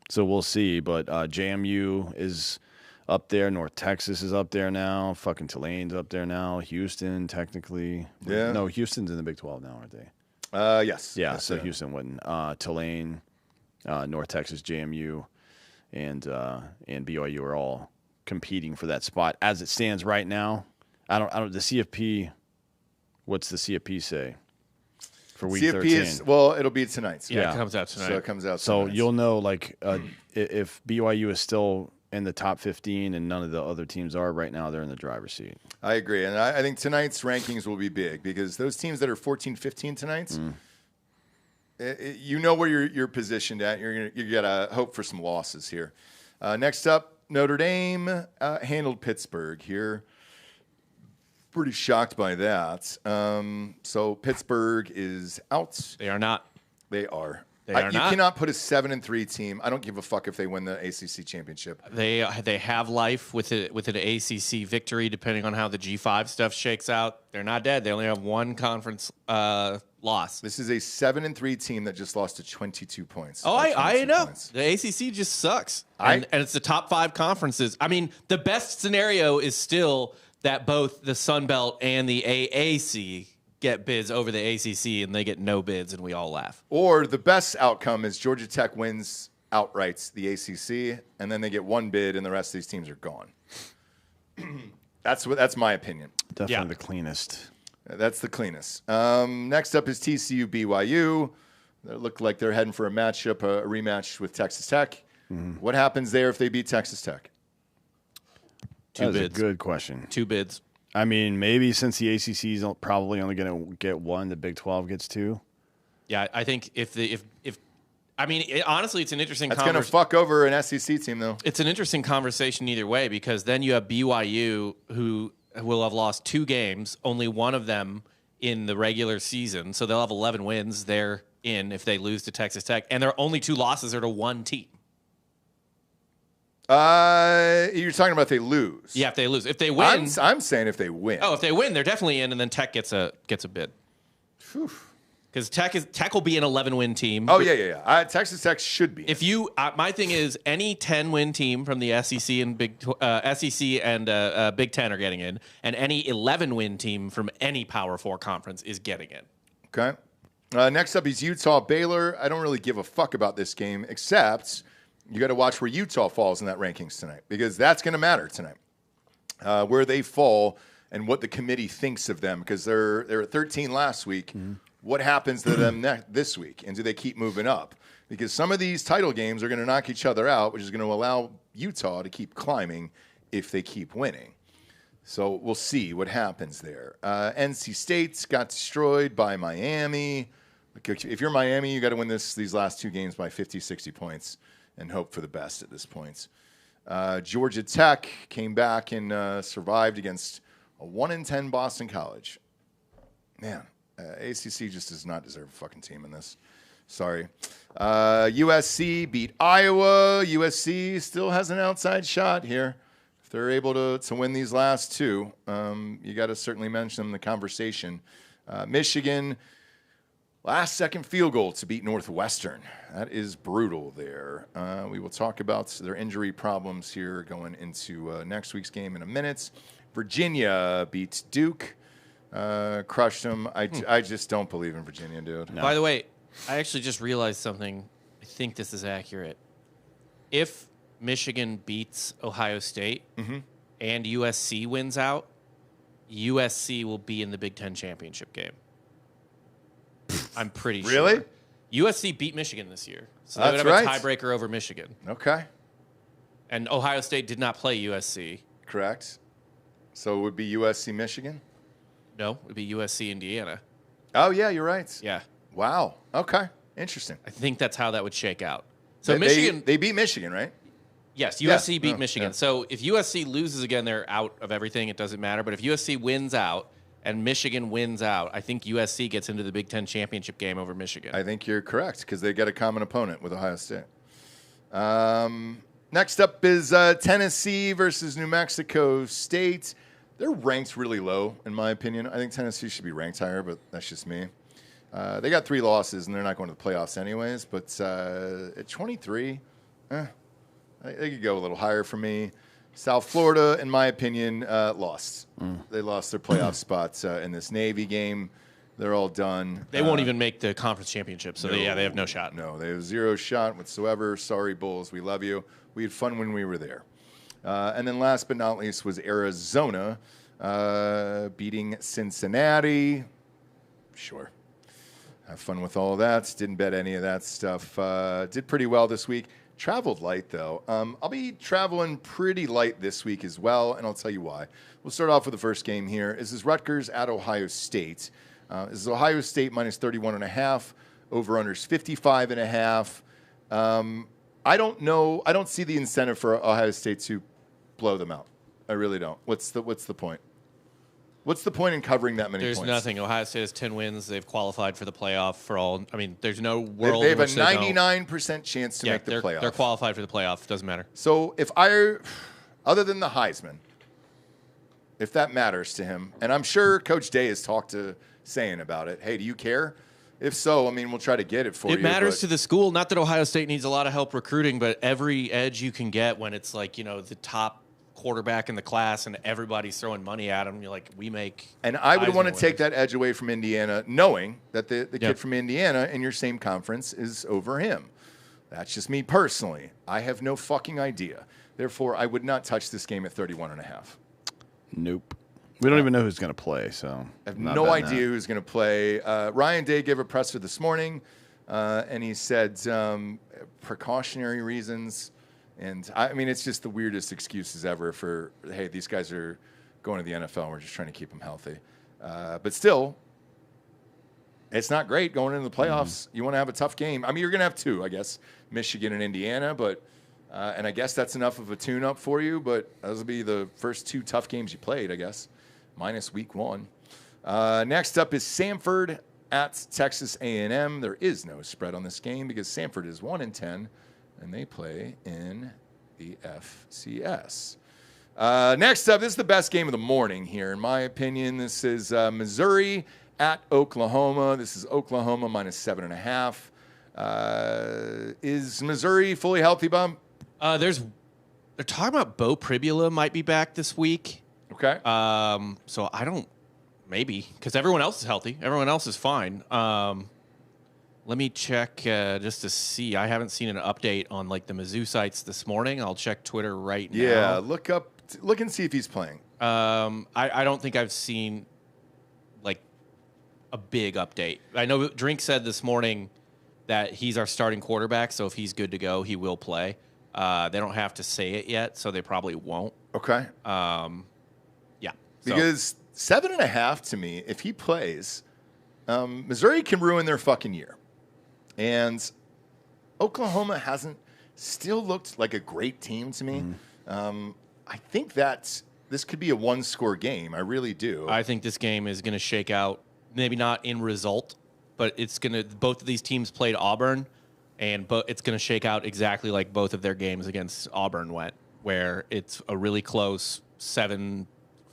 So we'll see, but JMU is up there. North Texas is up there now. Fucking Tulane's up there now. Houston, technically. Yeah. No, Houston's in the Big 12 now, aren't they? Yes. Yeah, so Houston wouldn't. Tulane, North Texas, JMU, and BYU are all competing for that spot as it stands right now. I don't. The CFP. What's the CFP say for week 13? It'll be tonight. Yeah, it comes out tonight. So it comes out. So tonight. you'll know, if BYU is still in the top 15 and none of the other teams are right now, they're in the driver's seat. I agree, and I think tonight's rankings will be big because those teams that are 14-15 tonight, you know where you're positioned at. You got to hope for some losses here. Next up, Notre Dame handled Pittsburgh here. Pretty shocked by that. So Pittsburgh is out. They are not. They are. They are You not. cannot put a 7-3 team. I don't give a fuck if they win the ACC championship. They have life with an ACC victory, depending on how the G5 stuff shakes out. They're not dead. They only have one conference loss. This is a 7-3 team that just lost to 22 points. Oh, I know. Points. The ACC just sucks. And it's the top 5 conferences. I mean, the best scenario is still that both the Sun Belt and the AAC get bids over the ACC, and they get no bids, and we all laugh. Or the best outcome is Georgia Tech wins outright the ACC, and then they get one bid, and the rest of these teams are gone. That's my opinion. Definitely the cleanest. That's the cleanest. Next up is TCU BYU. They look like they're heading for a rematch with Texas Tech. What happens there if they beat Texas Tech? Two That's bids. a good question. 2 bids. I mean, maybe since the ACC is probably only going to get one, the Big 12 gets 2. Yeah, I think if I mean, honestly, it's an interesting That's going to fuck over an SEC team, though. It's an interesting conversation either way, because then you have BYU, who will have lost 2 games, only one of them in the regular season. So they'll have 11 wins. They're in if they lose to Texas Tech. And their only 2 losses are to one team. You're talking about if they lose. Yeah, if they lose. If they win. I'm saying if they win. Oh, if they win, they're definitely in, and then Tech gets a bid. Because Tech will be an 11-win team. Oh, yeah. Texas Tech should be. If you, my thing is, any 10-win team from the SEC and Big Ten are getting in, and any 11-win team from any Power 4 conference is getting in. Okay. Next up is Utah Baylor. I don't really give a fuck about this game, except you got to watch where Utah falls in that rankings tonight, because that's going to matter tonight. Where they fall and what the committee thinks of them, because they're at 13 last week. Mm-hmm. What happens to them this week, and do they keep moving up? Because some of these title games are going to knock each other out, which is going to allow Utah to keep climbing if they keep winning. So we'll see what happens there. NC State's got destroyed by Miami. If you're Miami, you got to win these last 2 games by 50, 60 points and hope for the best at this point. Georgia Tech came back and survived against a 1-10 Boston College. Man. ACC just does not deserve a fucking team in this. Sorry. USC beat Iowa. USC still has an outside shot here. If they're able to win these last 2, you got to certainly mention them in the conversation. Michigan, last-second field goal to beat Northwestern. That is brutal there. We will talk about their injury problems here going into next week's game in a minute. Virginia beats Duke. Crushed them. I just don't believe in Virginia, dude. No. By the way, I actually just realized something. I think this is accurate. If Michigan beats Ohio State and USC wins out, USC will be in the Big Ten championship game. I'm pretty sure. Really? USC beat Michigan this year. So they would have a tiebreaker over Michigan. Okay. And Ohio State did not play USC. Correct. So it would be USC Michigan? No, it would be USC Indiana. Oh, yeah, you're right. Yeah. Wow. Okay. Interesting. I think that's how that would shake out. So Michigan. They beat Michigan, right? Yes, USC beat Michigan. Yeah. So if USC loses again, they're out of everything. It doesn't matter. But if USC wins out and Michigan wins out, I think USC gets into the Big Ten championship game over Michigan. I think you're correct, because they got a common opponent with Ohio State. Next up is Tennessee versus New Mexico State. They're ranked really low, in my opinion. I think Tennessee should be ranked higher, but that's just me. They got 3 losses, and they're not going to the playoffs anyways. But at 23, they could go a little higher for me. South Florida, in my opinion, lost. They lost their playoff spots in this Navy game. They're all done. They won't even make the conference championship, so they have no shot. No, they have 0 shot whatsoever. Sorry, Bulls. We love you. We had fun when we were there. And then last but not least was Arizona beating Cincinnati. Sure. Have fun with all of that. Didn't bet any of that stuff. Did pretty well this week. Traveled light, though. I'll be traveling pretty light this week as well, and I'll tell you why. We'll start off with the first game here. This is Rutgers at Ohio State. This is Ohio State minus 31.5. Over-unders 55.5. I don't know. I don't see the incentive for Ohio State to blow them out. I really don't. What's the point? What's the point in covering that many points? There's nothing. Ohio State has 10 wins. They've qualified for the playoff for all. I mean, there's no world. They have a 99% chance to make the playoff. They're qualified for the playoff. Doesn't matter. So other than the Heisman, if that matters to him, and I'm sure Coach Day has talked to Sayin about it. Hey, do you care? If so, I mean, we'll try to get it for you. It matters to the school. Not that Ohio State needs a lot of help recruiting, but every edge you can get when it's like, the top quarterback in the class and everybody's throwing money at him, you're like, we make. And I would want to take that edge away from Indiana, knowing that the kid from Indiana in your same conference is over him. That's just me personally. I have no fucking idea. Therefore, I would not touch this game at 31.5. Nope. We don't even know who's going to play, so I have no idea who's going to play. Ryan Day gave a presser this morning, and he said precautionary reasons. And, I mean, it's just the weirdest excuses ever for, hey, these guys are going to the NFL, and we're just trying to keep them healthy. But still, It's not great going into the playoffs. You want to have a tough game. I mean, you're going to have two, I guess, Michigan and Indiana, but and I guess that's enough of a tune-up for you, but those will be the first two tough games you played, I guess, minus week 1. Next up is Samford at Texas A&M. There is no spread on this game because Samford is 1-10, and they play in the FCS. Next up, this is the best game of the morning here, in my opinion. This is Missouri at Oklahoma. This is Oklahoma minus 7.5. Is Missouri fully healthy, Bob? They're talking about Bo Pribula might be back this week. Okay. So I don't, maybe, because everyone else is healthy. Everyone else is fine. Let me check just to see. I haven't seen an update on like the Mizzou sites this morning. I'll check Twitter right now. Yeah, look and see if he's playing. I don't think I've seen like a big update. I know Drink said this morning that he's our starting quarterback, so if he's good to go, he will play. They don't have to say it yet, so they probably won't. Okay. Yeah. Because 7.5 to me, if he plays, Missouri can ruin their fucking year. And Oklahoma hasn't still looked like a great team to me. I think that this could be a one-score game. I really do. I think this game is going to shake out, maybe not in result, but it's going to. Both of these teams played Auburn, and it's going to shake out exactly like both of their games against Auburn went, where it's a really close 4 to 7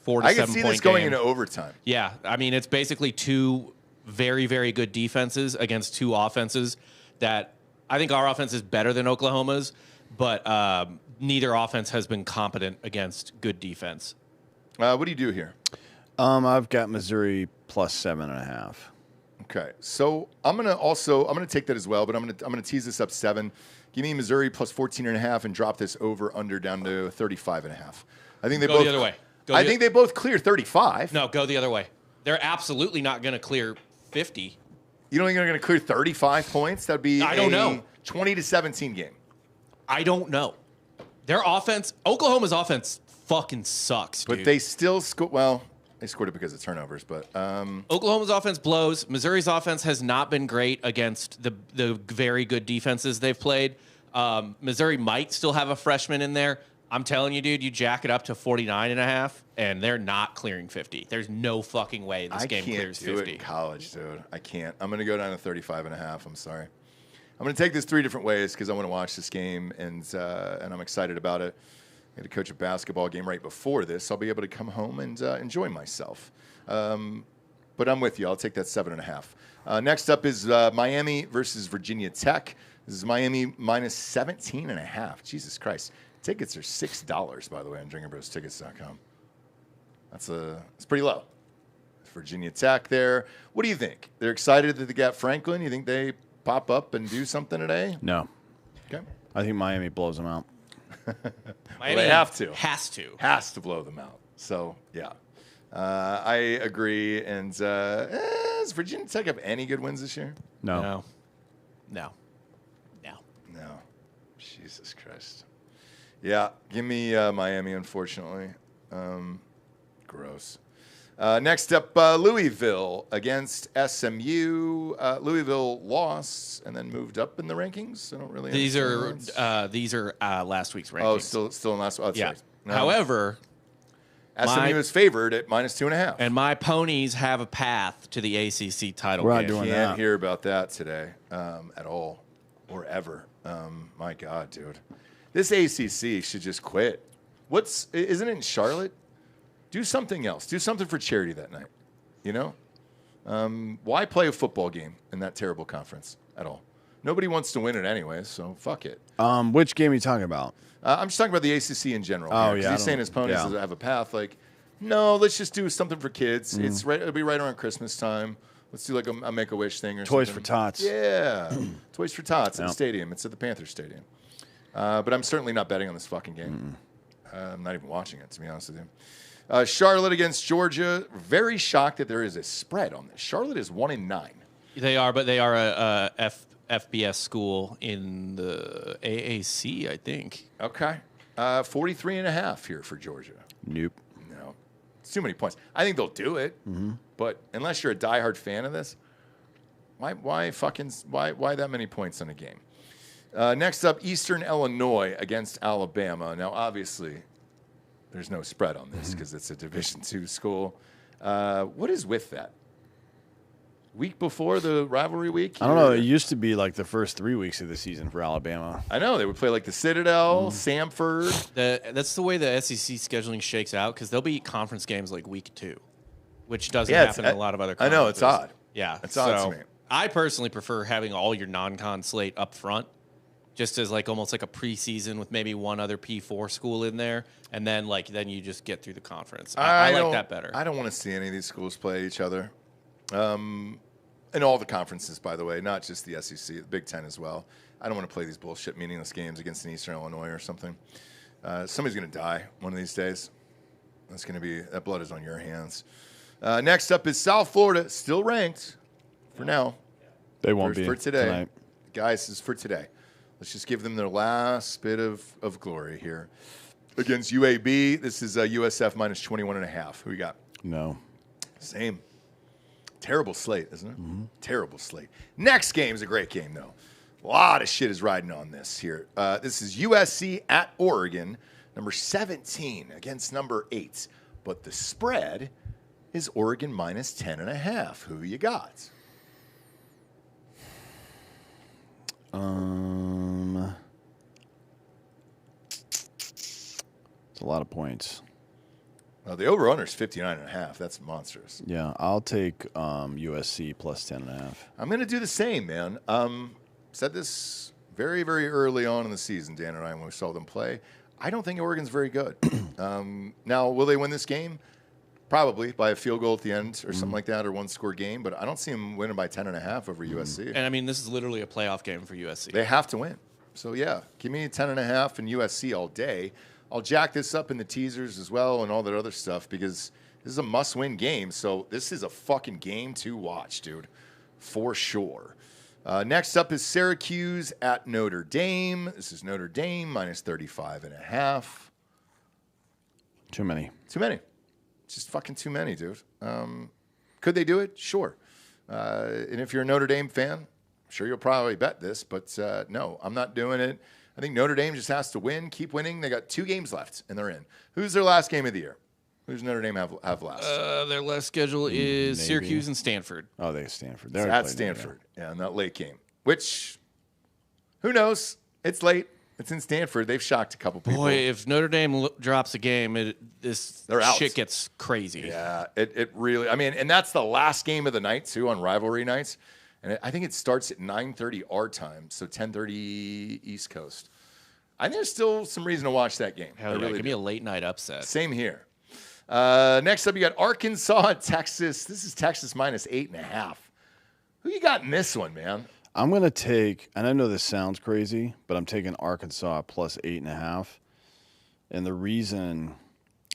point game. I can see this going into overtime. Yeah, I mean it's basically two very, very good defenses against two offenses that I think our offense is better than Oklahoma's, but neither offense has been competent against good defense. What do you do here? I've got Missouri plus 7.5. Okay, so I'm gonna take that as well, but I'm gonna tease this up 7. Give me Missouri plus 14.5 and drop this over under down to 35.5. I think they Go both the other way. I think they both clear 35. No, go the other way. They're absolutely not going to clear 50. You don't think they're going to clear 35 points? That'd be I don't know. 20-17 game. I don't know. Their offense, Oklahoma's offense, fucking sucks. But dude. they still scored. Well, they scored it because of turnovers. But Oklahoma's offense blows. Missouri's offense has not been great against the very good defenses they've played. Missouri might still have a freshman in there. I'm telling you, dude, you jack it up to 49.5, and they're not clearing 50. There's no fucking way this game clears 50. I can't do it in college, dude. I can't. I'm going to go down to 35.5. I'm sorry. I'm going to take this 3 different ways because I want to watch this game, and I'm excited about it. I had to coach a basketball game right before this. I'll be able to come home and enjoy myself. But I'm with you. I'll take that 7.5. Next up is Miami versus Virginia Tech. This is Miami minus 17.5. Jesus Christ. Tickets are $6, by the way, on drinkinbrostickets.com. It's pretty low. Virginia Tech there. What do you think? They're excited that they got Franklin. You think they pop up and do something today? No. Okay. I think Miami blows them out. Miami they have to. Has to blow them out. So, yeah. I agree. And does Virginia Tech have any good wins this year? No. Jesus Christ. Yeah, give me Miami, unfortunately. Gross. Next up, Louisville against SMU. Louisville lost and then moved up in the rankings. I don't really. These are last week's rankings. Oh, still in last. Oh, yeah. Sorry. No. However, SMU is favored at minus 2.5. And my ponies have a path to the ACC title We're not game. doing Can't that. hear about that today at all or ever. My God, dude. This ACC should just quit. Isn't it in Charlotte? Do something else. Do something for charity that night. You know? Why play a football game in that terrible conference at all? Nobody wants to win it anyway, so fuck it. Which game are you talking about? I'm just talking about the ACC in general. Oh, here, 'cause yeah, he's saying his ponies have a path. Like, no, let's just do something for kids. It'll be right around Christmas time. Let's do like a Make-A-Wish thing or Toys something. for Tots. Yeah. Toys for Tots at Yeah. the stadium. It's at the Panthers Stadium. But I'm certainly not betting on this fucking game. I'm not even watching it, to be honest with you. Charlotte against Georgia. Very shocked that there is a spread on this. Charlotte is 1-9. They are, but they are a FBS school in the AAC, I think. Okay. 43.5 here for Georgia. Nope. No. It's too many points. I think they'll do it. But unless you're a diehard fan of this, Why that many points in a game? Next up, Eastern Illinois against Alabama. Now, obviously, there's no spread on this because it's a Division II school. What is with that? Week before the rivalry week? I don't know. It used to be like the first 3 weeks of the season for Alabama. I know. They would play like the Citadel, Samford. That's the way the SEC scheduling shakes out because there'll be conference games like week 2, which doesn't happen in a lot of other conferences. I know. It's odd. Yeah. It's odd to me. I personally prefer having all your non-con slate up front, just as like almost like a preseason with maybe one other P4 school in there, and then you just get through the conference. I like that better. I don't want to see any of these schools play each other. In all the conferences, by the way, not just the SEC, the Big Ten as well. I don't want to play these bullshit meaningless games against an Eastern Illinois or something. Somebody's going to die one of these days. That blood is on your hands. Next up is South Florida, still ranked for now. They won't be for today. Tonight. Guys, this is for today. Let's just give them their last bit of glory here. Against UAB, this is USF minus 21.5. Who you got? No. Same. Terrible slate, isn't it? Mm-hmm. Terrible slate. Next game is a great game, though. A lot of shit is riding on this here. This is USC at Oregon, number 17 against number 8. But the spread is Oregon minus 10.5. Who you got? It's a lot of points. Well, the over-under is 59.5. That's monstrous. Yeah, I'll take USC plus 10.5. I'm going to do the same, man. Said this very, very early on in the season, Dan and I, when we saw them play. I don't think Oregon's very good. Now, will they win this game? Probably by a field goal at the end or something like that, or one-score game. But I don't see them winning by 10.5 over USC. And, I mean, this is literally a playoff game for USC. They have to win. So, yeah, give me 10.5 and USC all day. I'll jack this up in the teasers as well and all that other stuff because this is a must-win game. So this is a fucking game to watch, dude, for sure. Next up is Syracuse at Notre Dame. This is Notre Dame minus 35.5. Too many. Too many. Just fucking too many, dude. Could they do it? Sure. And if you're a Notre Dame fan, I'm sure you'll probably bet this, but no, I'm not doing it. I think Notre Dame just has to win, keep winning. They got 2 games left, and they're in. Who's their last game of the year? Who's Notre Dame have last? Their last schedule is Maybe. Syracuse and Stanford. Oh, they have Stanford. It's at Stanford. Yeah, and that late game. Which, who knows? It's late. It's in Stanford. They've shocked a couple people. Boy, if Notre Dame drops a game, They're out. shit gets crazy. Yeah, it really. I mean, and that's the last game of the night too on rivalry nights. And I think it starts at 9:30 our time, so 10:30 East Coast. I think there's still some reason to watch that game. Hell yeah, give me a late night upset. Same here. Next up, you got Arkansas at Texas. This is Texas minus 8.5. Who you got in this one, man? I'm going to take, and I know this sounds crazy, but I'm taking Arkansas plus 8.5. And the reason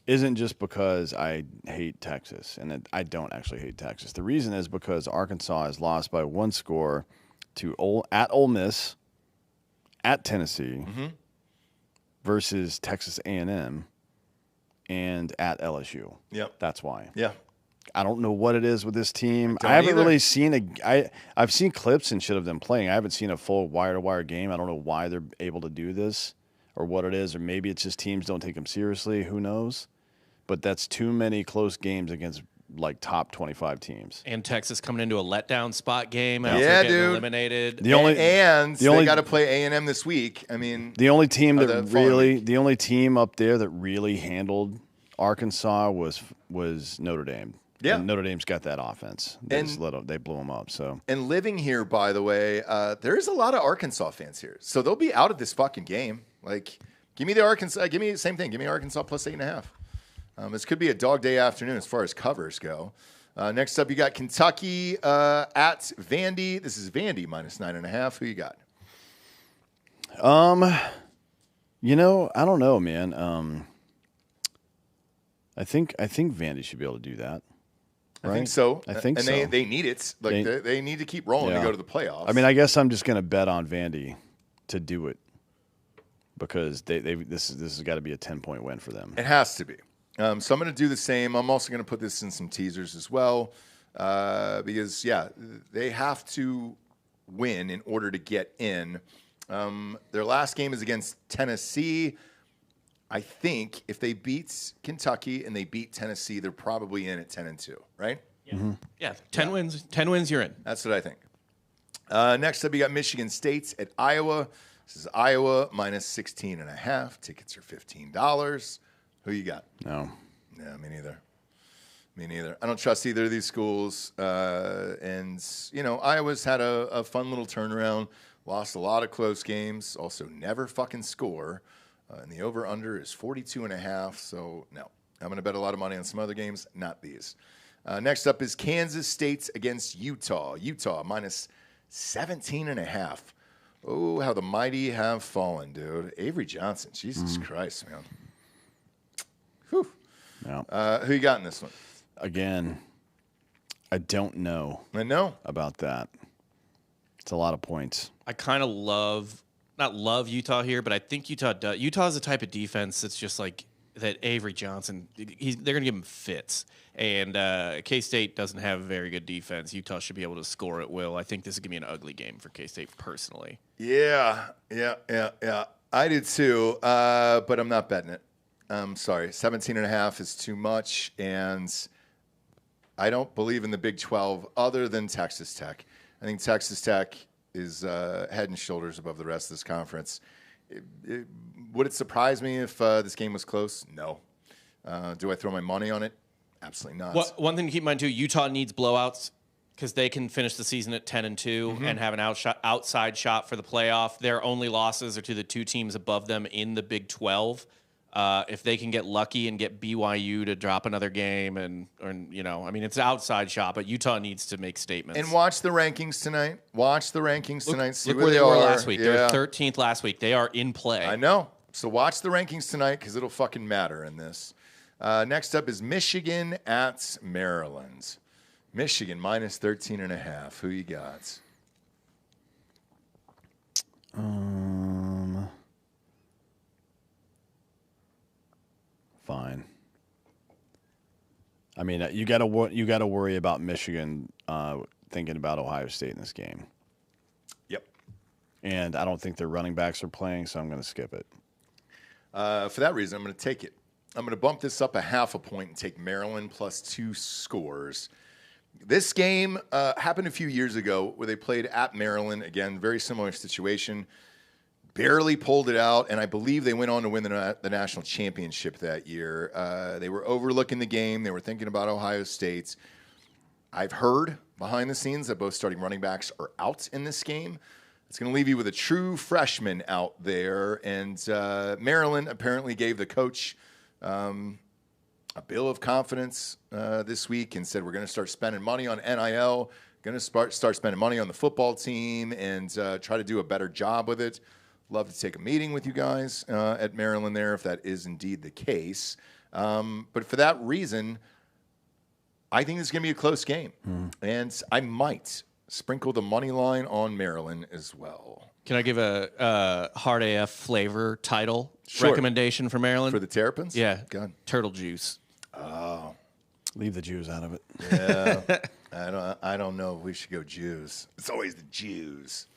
isn't just because I hate Texas, and I don't actually hate Texas. The reason is because Arkansas has lost by 1 score at Ole Miss, at Tennessee, versus Texas A&M, and at LSU. Yep. That's why. Yeah. I don't know what it is with this team. Don't I haven't either. really seen I've seen clips and shit of them playing. I haven't seen a full wire-to-wire game. I don't know why they're able to do this or what it is, or maybe it's just teams don't take them seriously. Who knows? But that's too many close games against like top 25 teams. And Texas coming into a letdown spot game. Yeah, after getting dude. eliminated. The only they got to play A&M this week. I mean, the only team the following the only team up there that really handled Arkansas was Notre Dame. Yeah. And Notre Dame's got that offense. They blew them up. So. And living here, by the way, there's a lot of Arkansas fans here, so they'll be out of this fucking game. Like, give me the Arkansas. Give me the same thing. Give me Arkansas plus 8.5. This could be a dog day afternoon as far as covers go. Next up, you got Kentucky at Vandy. This is Vandy minus 9.5. Who you got? I don't know, man. I think Vandy should be able to do that. I think so. I think and so. they need it. Like they need to keep rolling to go to the playoffs. I mean, I guess I'm just going to bet on Vandy to do it because this has got to be a 10-point win for them. It has to be. So I'm going to do the same. I'm also going to put this in some teasers as well. because, they have to win in order to get in. Their last game is against Tennessee. I think if they beat Kentucky and they beat Tennessee, they're probably in at 10-2, right? Yeah, yeah. 10 wins. 10 wins, you're in. That's what I think. Next up, you got Michigan State at Iowa. This is Iowa minus 16.5. Tickets are $15. Who you got? No. Yeah, me neither. Me neither. I don't trust either of these schools. And, Iowa's had a fun little turnaround. Lost a lot of close games. Also, never fucking score. And the over-under is 42.5. So, no. I'm going to bet a lot of money on some other games, not these. Next up is Kansas State against Utah. Utah minus 17.5. Oh, how the mighty have fallen, dude. Avery Johnson. Jesus Christ, man. Whew. Yeah. Who you got in this one? Again, I don't know I know. about that. It's a lot of points. I kind of not love Utah here, but I think Utah does. Utah's the type of defense that's just like that. Avery Johnson, they're going to give him fits. And K-State doesn't have a very good defense. Utah should be able to score at will. I think this is going to be an ugly game for K-State personally. Yeah. I do too, but I'm not betting it. I'm sorry. 17.5 is too much, and I don't believe in the Big 12 other than Texas Tech. I think Texas Tech is head and shoulders above the rest of this conference. Would it surprise me if this game was close? No. Do I throw my money on it? Absolutely not. One thing to keep in mind, too, Utah needs blowouts because they can finish the season at 10-2 and have an outside shot for the playoff. Their only losses are to the two teams above them in the Big 12. If they can get lucky and get BYU to drop another game, it's an outside shot, but Utah needs to make statements. And watch the rankings tonight. See look where they were are last week. Yeah. They were 13th last week. They are in play. I know. So watch the rankings tonight because it'll fucking matter in this. Next up is Michigan at Maryland. Michigan minus 13.5. Who you got? Fine. I mean, you got to worry about Michigan thinking about Ohio State in this game. Yep. And I don't think their running backs are playing, so I'm going to skip it. For that reason, I'm going to take it. I'm going to bump this up 0.5 point and take Maryland plus 2 scores. This game happened a few years ago where they played at Maryland. Again, very similar situation. Barely pulled it out, and I believe they went on to win the national championship that year. They were overlooking the game. They were thinking about Ohio State. I've heard behind the scenes that both starting running backs are out in this game. It's going to leave you with a true freshman out there. And Maryland apparently gave the coach a bill of confidence this week and said, we're going to start spending money on NIL, going to start spending money on the football team and try to do a better job with it. Love to take a meeting with you guys at Maryland there if that is indeed the case. But for that reason, I think it's going to be a close game. And I might sprinkle the money line on Maryland as well. Can I give a hard AF flavor title Sure. recommendation for Maryland? For the Terrapins? Yeah. God. Turtle juice. Oh. Leave the Jews out of it. Yeah. I don't know if we should go Jews. It's always the Jews.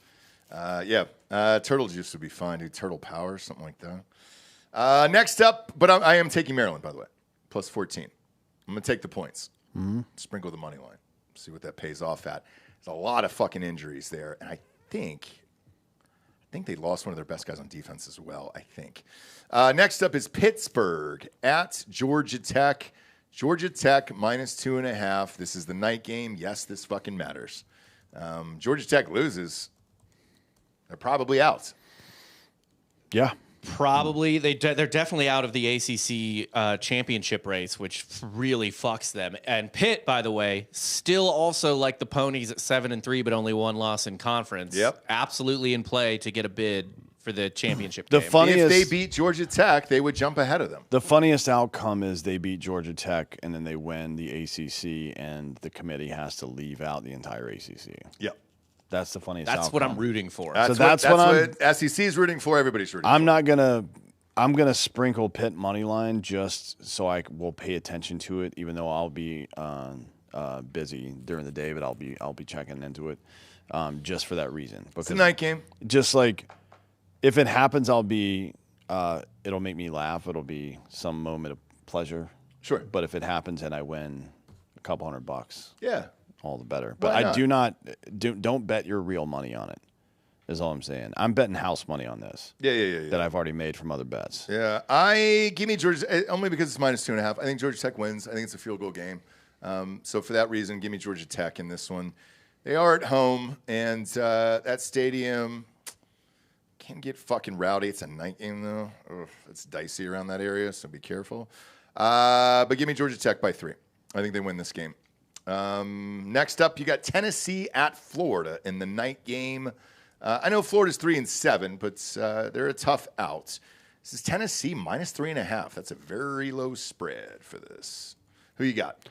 Turtle juice would be fine, dude. Turtle power, something like that. Next up, but I am taking Maryland, by the way, plus 14. I'm going to take the points. Sprinkle the money line. See what that pays off at. There's a lot of fucking injuries there, and I think they lost one of their best guys on defense as well, I think. Next up is Pittsburgh at Georgia Tech. Georgia Tech minus 2.5. This is the night game. Yes, this fucking matters. Georgia Tech loses. They're probably out. Yeah. Probably. They're definitely out of the ACC championship race, which really fucks them. And Pitt, by the way, still also like the Ponies at 7-3, but only one loss in conference. Yep. Absolutely in play to get a bid for the championship The game. funniest, If they beat Georgia Tech, they would jump ahead of them. the funniest outcome is they beat Georgia Tech and then they win the ACC and the committee has to leave out the entire ACC. Yep. That's the funniest That's outcome. what I'm rooting for. that's what SEC is rooting for. Everybody's rooting I'm for. not gonna. I'm gonna sprinkle Pitt money line just so I will pay attention to it, even though I'll be busy during the day, but I'll be checking into it just for that reason. Because It's a night game. Just like if it happens, I'll be. It'll make me laugh. It'll be some moment of pleasure. Sure. But if it happens and I win a couple $100, Yeah. all the better. But Why not? Don't bet your real money on it. Is all I'm saying. I'm betting house money on this. Yeah. That I've already made from other bets. Yeah, give me Georgia only because it's -2.5. I think Georgia Tech wins. I think it's a field goal game. So for that reason, give me Georgia Tech in this one. They are at home, and that stadium can get fucking rowdy. It's a night game though. Ugh, it's dicey around that area, so be careful. But give me Georgia Tech by 3. I think they win this game. Next up, you got Tennessee at Florida in the night game. I know Florida's 3-7, but they're a tough out. This is Tennessee -3.5. That's a very low spread for this. Who you got?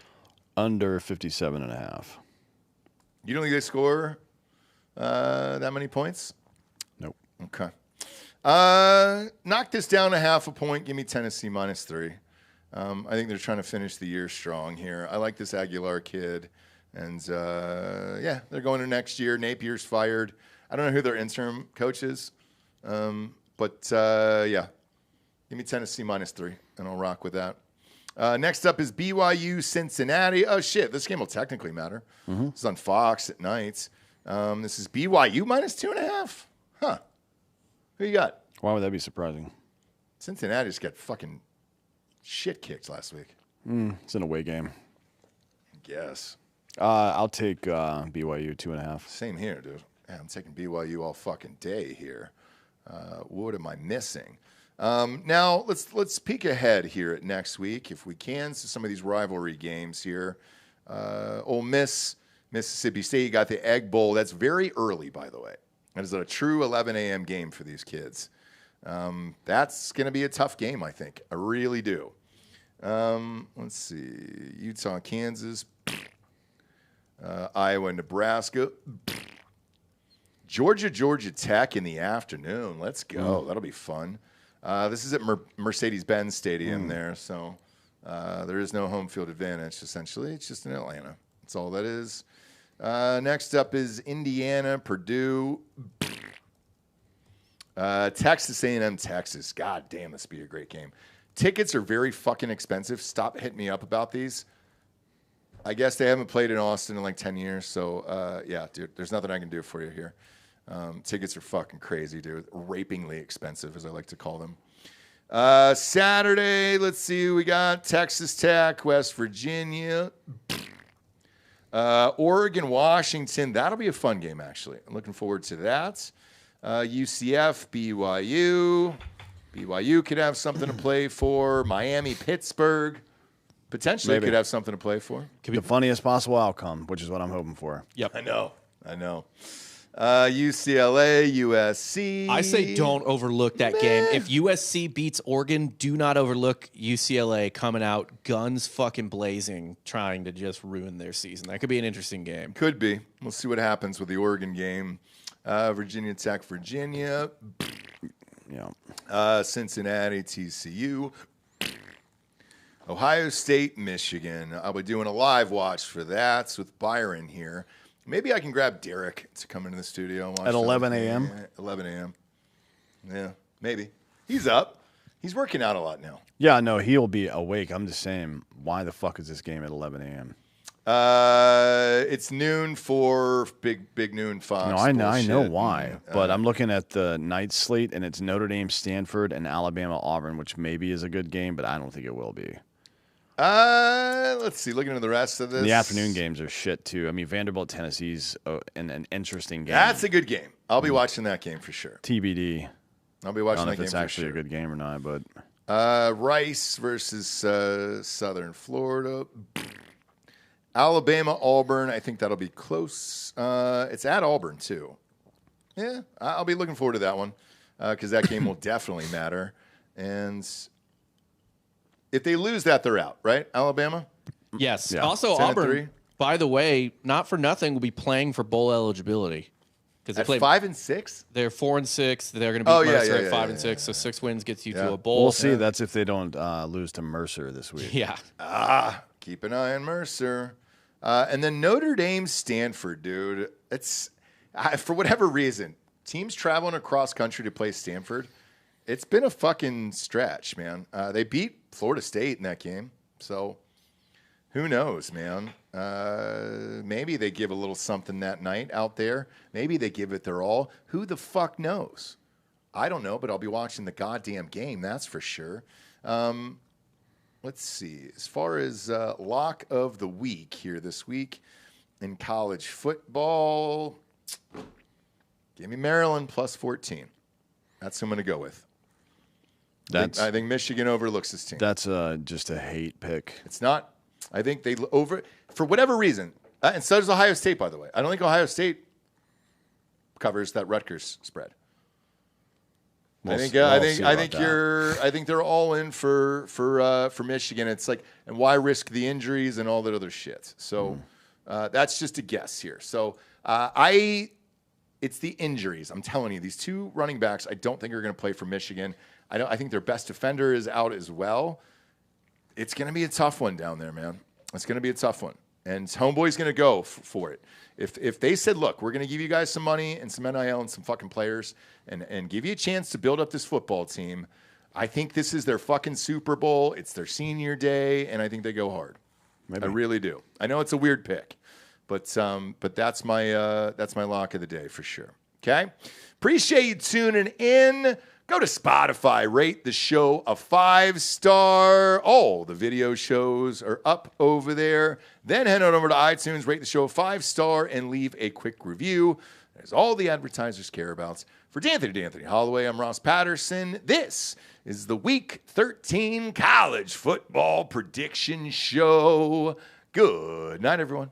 Under 57.5. You don't think they score that many points? Nope. Okay. Knock this down a half a point. Give me Tennessee -3. I think they're trying to finish the year strong here. I like this Aguilar kid. And, they're going to next year. Napier's fired. I don't know who their interim coach is. But give me Tennessee -3, and I'll rock with that. Next up is BYU Cincinnati. Oh, shit. This game will technically matter. This is on Fox at night. This is BYU -2.5. Huh. Who you got? Why would that be surprising? Cincinnati just got fucking shit kicked last week. It's an away game. I guess. I'll take BYU 2.5. Same here, dude. Yeah, I'm taking BYU all fucking day here. What am I missing? Now let's peek ahead here at next week if we can. So some of these rivalry games here. Ole Miss, Mississippi State. You got the Egg Bowl. That's very early, by the way. That is a true 11 a.m. game for these kids. That's going to be a tough game, I think. I really do. Let's see. Utah, Kansas. Iowa, Nebraska. Georgia Tech in the afternoon. Let's go. That'll be fun. This is at Mercedes-Benz Stadium there, so there is no home field advantage, essentially. It's just in Atlanta. That's all that is. Next up is Indiana, Purdue. Texas A&M, Texas. God damn, this would be a great game. Tickets are very fucking expensive. Stop hitting me up about these. I guess they haven't played in Austin in like 10 years, so dude, there's nothing I can do for you here. Tickets are fucking crazy, dude. Rapingly expensive, as I like to call them. Saturday, let's see who we got. Texas Tech, West Virginia. Oregon, Washington. That'll be a fun game, actually. I'm looking forward to that. UCF, BYU. BYU could have something to play for. Miami, Pittsburgh. Potentially could have something to play for. Could be the funniest possible outcome, which is what I'm hoping for. Yep. I know. UCLA, USC. I say don't overlook that game. If USC beats Oregon, do not overlook UCLA coming out guns fucking blazing, trying to just ruin their season. That could be an interesting game. Could be. We'll see what happens with the Oregon game. Virginia Tech, Virginia. Yeah. Cincinnati, TCU. Ohio State, Michigan. I'll be doing a live watch for that with Byron here. Maybe I can grab Derek to come into the studio and watch at 11 that. a.m. 11 a.m. Yeah, maybe. He's up. He's working out a lot now. Yeah, no, he'll be awake. I'm just saying, why the fuck is this game at 11 a.m.? It's noon for big noon Fox. No, I know why. But I'm looking at the night slate, and it's Notre Dame, Stanford, and Alabama, Auburn, which maybe is a good game, but I don't think it will be. Let's see. Looking at the rest of this. The afternoon games are shit, too. I mean, Vanderbilt, Tennessee's an interesting game. That's a good game. I'll be watching that game for sure. TBD. I'll be watching I don't know that if game it's for actually sure. a good game or not, but Rice versus Southern Florida. Alabama, Auburn. I think that'll be close. It's at Auburn, too. Yeah, I'll be looking forward to that one because that game will definitely matter. And if they lose that, they're out, right? Alabama? Yes. Yeah. Also, 10-3. Auburn, by the way, not for nothing, will be playing for bowl eligibility. Because they At play 5-6? They're 4-6. They're going to be Mercer at 5-6. yeah. So 6 wins gets you Yeah. to a bowl. we'll see. That's if they don't lose to Mercer this week. Yeah. Keep an eye on Mercer. And then Notre Dame, Stanford, dude. It's for whatever reason, teams traveling across country to play Stanford. It's been a fucking stretch, man. They beat Florida State in that game, so who knows, man? Maybe they give a little something that night out there. Maybe they give it their all. Who the fuck knows? I don't know, but I'll be watching the goddamn game, that's for sure. Let's see. As far as lock of the week here this week in college football, give me Maryland plus 14. That's who I'm going to go with. I think Michigan overlooks this team. That's just a hate pick. It's not. I think they for whatever reason, and so does Ohio State, by the way. I don't think Ohio State covers that Rutgers spread. I think they're all in for Michigan. It's like, and why risk the injuries and all that other shit? So that's just a guess here. So it's the injuries. I'm telling you, these two running backs, I don't think are going to play for Michigan. I think their best defender is out as well. It's going to be a tough one down there, man. It's going to be a tough one. And Homeboy's going to go for it. If they said, look, we're going to give you guys some money and some NIL and some fucking players and give you a chance to build up this football team, I think this is their fucking Super Bowl. It's their senior day, and I think they go hard. Maybe. I really do. I know it's a weird pick, but that's my lock of the day for sure. Okay? Appreciate you tuning in. Go to Spotify, rate the show a 5-star. All the video shows are up over there. Then head on over to iTunes, rate the show a 5-star, and leave a quick review. There's all the advertisers care about. For D'Anthony Hollaway, I'm Ross Patterson. This is the Week 13 College Football Prediction Show. Good night, everyone.